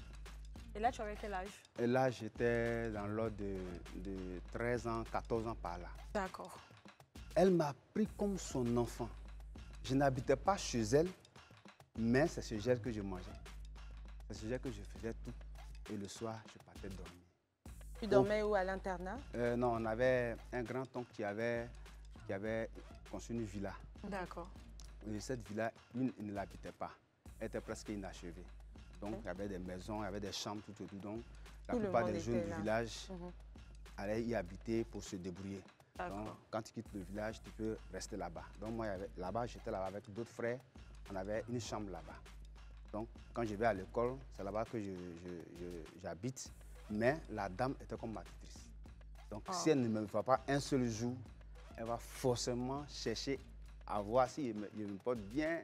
Et là, tu avais quel âge? Et là, j'étais dans l'ordre de 13 ans, 14 ans par là. D'accord. Elle m'a pris comme son enfant. Je n'habitais pas chez elle, mais c'est chez elle que je mangeais. C'est chez elle que je faisais tout. Et le soir, je partais dormir. Tu dormais où, à l'internat? Non, on avait un grand-oncle qui avait construit une villa. D'accord. Et cette villa, il ne l'habitait pas. Elle était presque inachevée. Donc, il y avait des maisons, il y avait des chambres tout autour. Donc, la Tout le plupart monde des jeunes était du là. village allaient y habiter pour se débrouiller. Donc, quand tu quittes le village, tu peux rester là-bas. Donc, moi, là-bas, j'étais là-bas avec d'autres frères. On avait une chambre là-bas. Donc, quand je vais à l'école, c'est là-bas que j'habite. Mais la dame était comme ma tutrice. Donc, si elle ne me voit pas un seul jour, elle va forcément chercher à voir si je me porte bien,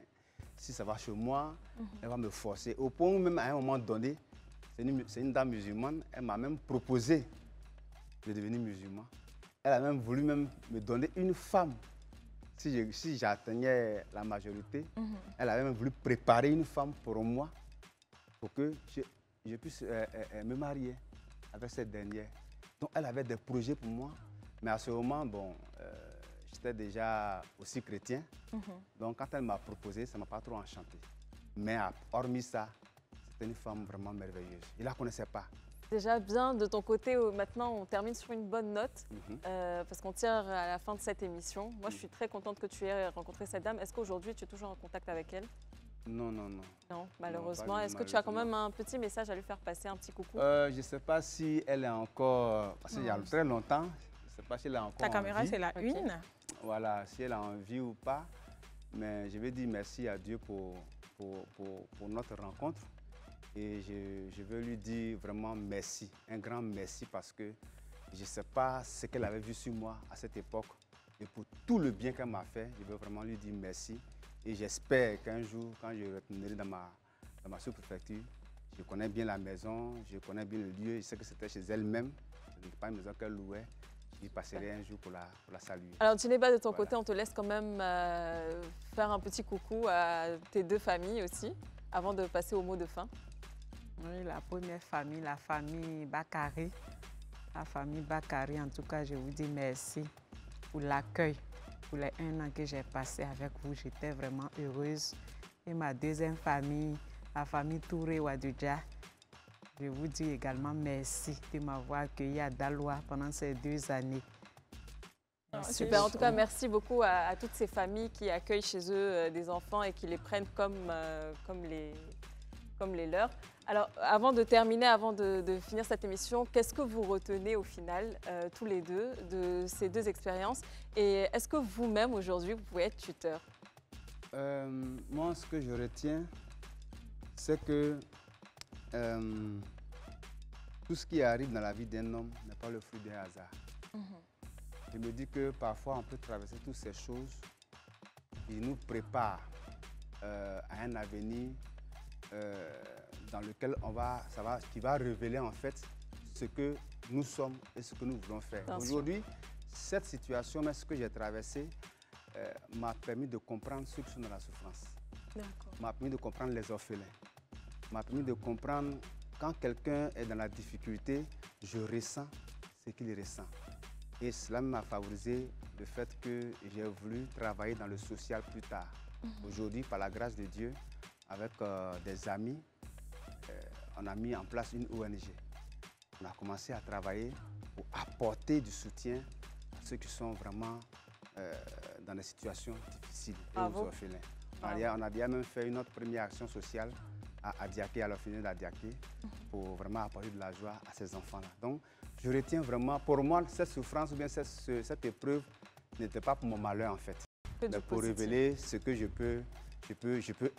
si ça va chez moi. Elle va me forcer. Au point où même à un moment donné, c'est une dame musulmane, elle m'a même proposé de devenir musulman. Elle a même voulu me donner une femme. Si j'atteignais la majorité, elle avait même voulu préparer une femme pour moi, pour que je puisse me marier avec cette dernière. Donc elle avait des projets pour moi, mais à ce moment, bon, j'étais déjà aussi chrétien. Donc quand elle m'a proposé, ça ne m'a pas trop enchanté. Mais hormis ça, c'était une femme vraiment merveilleuse. Je ne la connaissais pas. Déjà bien de ton côté, maintenant on termine sur une bonne note parce qu'on tire à la fin de cette émission. Moi je suis très contente que tu aies rencontré cette dame. Est-ce qu'aujourd'hui tu es toujours en contact avec elle? Non, non, non. Non, malheureusement. Non, Est-ce que tu as quand même un petit message à lui faire passer, un petit coucou? Je ne sais pas si elle est encore, parce qu'il y a très longtemps, je ne sais pas si elle est encore Ta caméra, c'est la une. Voilà, si elle a envie ou pas. Mais je vais dire merci à Dieu pour notre rencontre. Et je veux lui dire vraiment merci, un grand merci parce que je ne sais pas ce qu'elle avait vu sur moi à cette époque. Et pour tout le bien qu'elle m'a fait, je veux vraiment lui dire merci. Et j'espère qu'un jour, quand je retournerai dans ma sous-préfecture, je connais bien la maison, je connais bien le lieu, je sais que c'était chez elle-même. Ce n'était pas une maison qu'elle louait. J'y passerai un jour pour la saluer. Alors Djeneba, de ton côté, on te laisse quand même faire un petit coucou à tes deux familles aussi, avant de passer au mot de fin. Oui, la première famille, la famille Bakari. La famille Bakari, en tout cas, je vous dis merci pour l'accueil, pour les 1 an que j'ai passé avec vous. J'étais vraiment heureuse. Et ma deuxième famille, la famille Touré Wadouja, je vous dis également merci de m'avoir accueilli à Daloa pendant ces 2 années. Super, en tout cas, merci beaucoup à toutes ces familles qui accueillent chez eux des enfants et qui les prennent comme les leurs. Alors, avant de terminer, avant de finir cette émission, qu'est-ce que vous retenez au final, tous les deux, de ces deux expériences? Et est-ce que vous-même, aujourd'hui, vous pouvez être tuteur? Moi, ce que je retiens, c'est que tout ce qui arrive dans la vie d'un homme n'est pas le fruit d'un hasard. Je me dis que parfois, on peut traverser toutes ces choses qui nous préparent à un avenir dans lequel qui va révéler en fait ce que nous sommes et ce que nous voulons faire. Aujourd'hui, cette situation, mais ce que j'ai traversé, m'a permis de comprendre ceux qui sont dans la souffrance. M'a permis de comprendre les orphelins. M'a permis de comprendre quand quelqu'un est dans la difficulté, je ressens ce qu'il ressent. Et cela m'a favorisé le fait que j'ai voulu travailler dans le social plus tard. Aujourd'hui, par la grâce de Dieu, avec des amis, on a mis en place une ONG. On a commencé à travailler pour apporter du soutien à ceux qui sont vraiment dans des situations difficiles et aux orphelins. On a déjà même fait une autre première action sociale à Diaké, à l'orphelinat d'Adiaké, pour vraiment apporter de la joie à ces enfants-là. Donc, je retiens vraiment, pour moi, cette souffrance ou bien cette épreuve n'était pas pour mon malheur en fait, mais pour révéler ce que je peux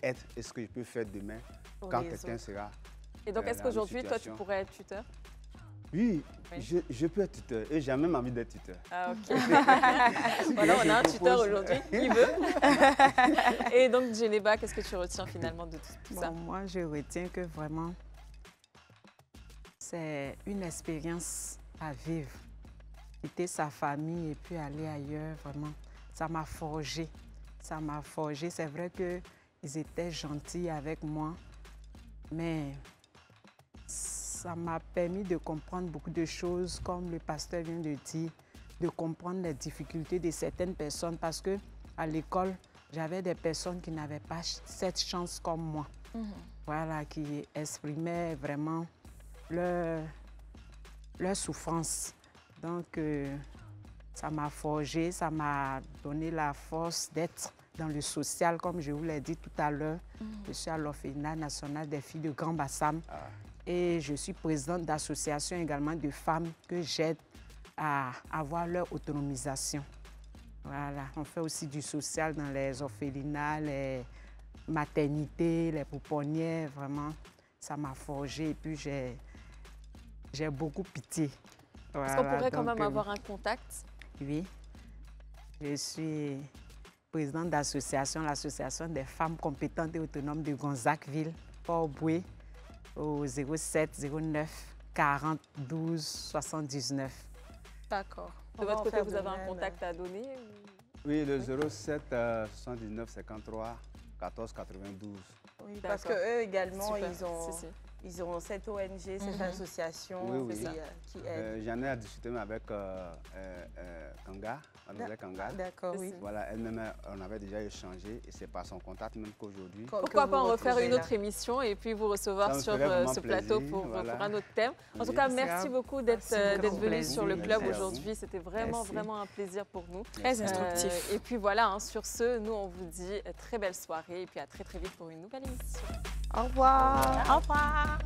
être et ce que je peux faire demain quand quelqu'un sera. Et donc, est-ce qu'aujourd'hui, toi, tu pourrais être tuteur? Oui, je peux être tuteur et j'ai même envie d'être tuteur. Ah, ok. Voilà, on a un tuteur aujourd'hui, il veut. Et donc, Djeneba, qu'est-ce que tu retiens finalement de tout ça? Moi, je retiens que vraiment, c'est une expérience à vivre. Quitter sa famille et puis aller ailleurs, vraiment, ça m'a forgé. Ça m'a forgé. C'est vrai qu'ils étaient gentils avec moi, mais ça m'a permis de comprendre beaucoup de choses, comme le pasteur vient de dire, de comprendre les difficultés de certaines personnes, parce qu'à l'école, j'avais des personnes qui n'avaient pas cette chance comme moi. Voilà, qui exprimaient vraiment leur souffrance. Donc, Ça m'a forgé, ça m'a donné la force d'être dans le social, comme je vous l'ai dit tout à l'heure. Je suis à l'Orphelinat national des filles de Grand Bassam. Et je suis présidente d'associations également de femmes que j'aide à avoir leur autonomisation. Voilà, on fait aussi du social dans les orphelinats, les maternités, les pouponnières, vraiment. Ça m'a forgé et puis j'ai beaucoup pitié. Est-ce qu'on pourrait quand même avoir un contact? Oui, je suis présidente d'association, l'association des femmes compétentes et autonomes de Gonzacqueville, Port-Boué, au 07 09 40 12 79. D'accord. De votre côté, vous avez un contact à donner? Oui, le 07 79 53 14 92. Oui, parce qu'eux également, Super. ils ont cette ONG, cette association Oui. qui aide. J'en ai à discuter avec Kanga, Mademoiselle Kanga. D'accord, oui. Voilà, elle-même, on avait déjà échangé et c'est par son contact même qu'aujourd'hui. Pourquoi pas en refaire une autre émission et puis vous recevoir sur ce plateau pour un autre thème. En tout cas, merci beaucoup d'être venu sur le club aujourd'hui. C'était vraiment un plaisir pour nous. Très instructif. Et puis voilà, sur ce, nous on vous dit très belle soirée et puis à très vite pour une nouvelle émission. Au revoir. Au revoir.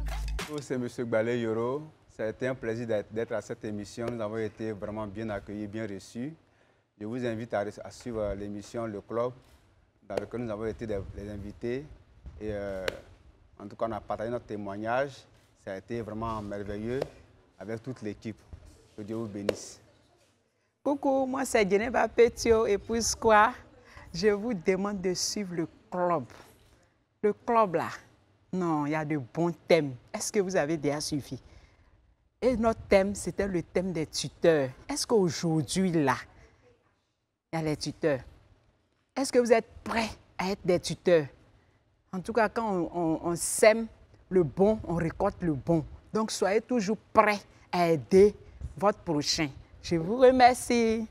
C'est M. Gbalé Yoro. Ça a été un plaisir d'être à cette émission. Nous avons été vraiment bien accueillis, bien reçus. Je vous invite à suivre l'émission Le Club, dans laquelle nous avons été les invités. Et en tout cas, on a partagé notre témoignage. Ça a été vraiment merveilleux avec toute l'équipe. Que Dieu vous bénisse. Coucou, moi c'est Geneva Petio et pourquoi je vous demande de suivre le club. Le club là, non, il y a de bons thèmes. Est-ce que vous avez déjà suivi? Et notre thème, c'était le thème des tuteurs. Est-ce qu'aujourd'hui là, il y a les tuteurs? Est-ce que vous êtes prêts à être des tuteurs? En tout cas, quand on sème le bon, on récolte le bon. Donc, soyez toujours prêts à aider votre prochain. Je vous remercie.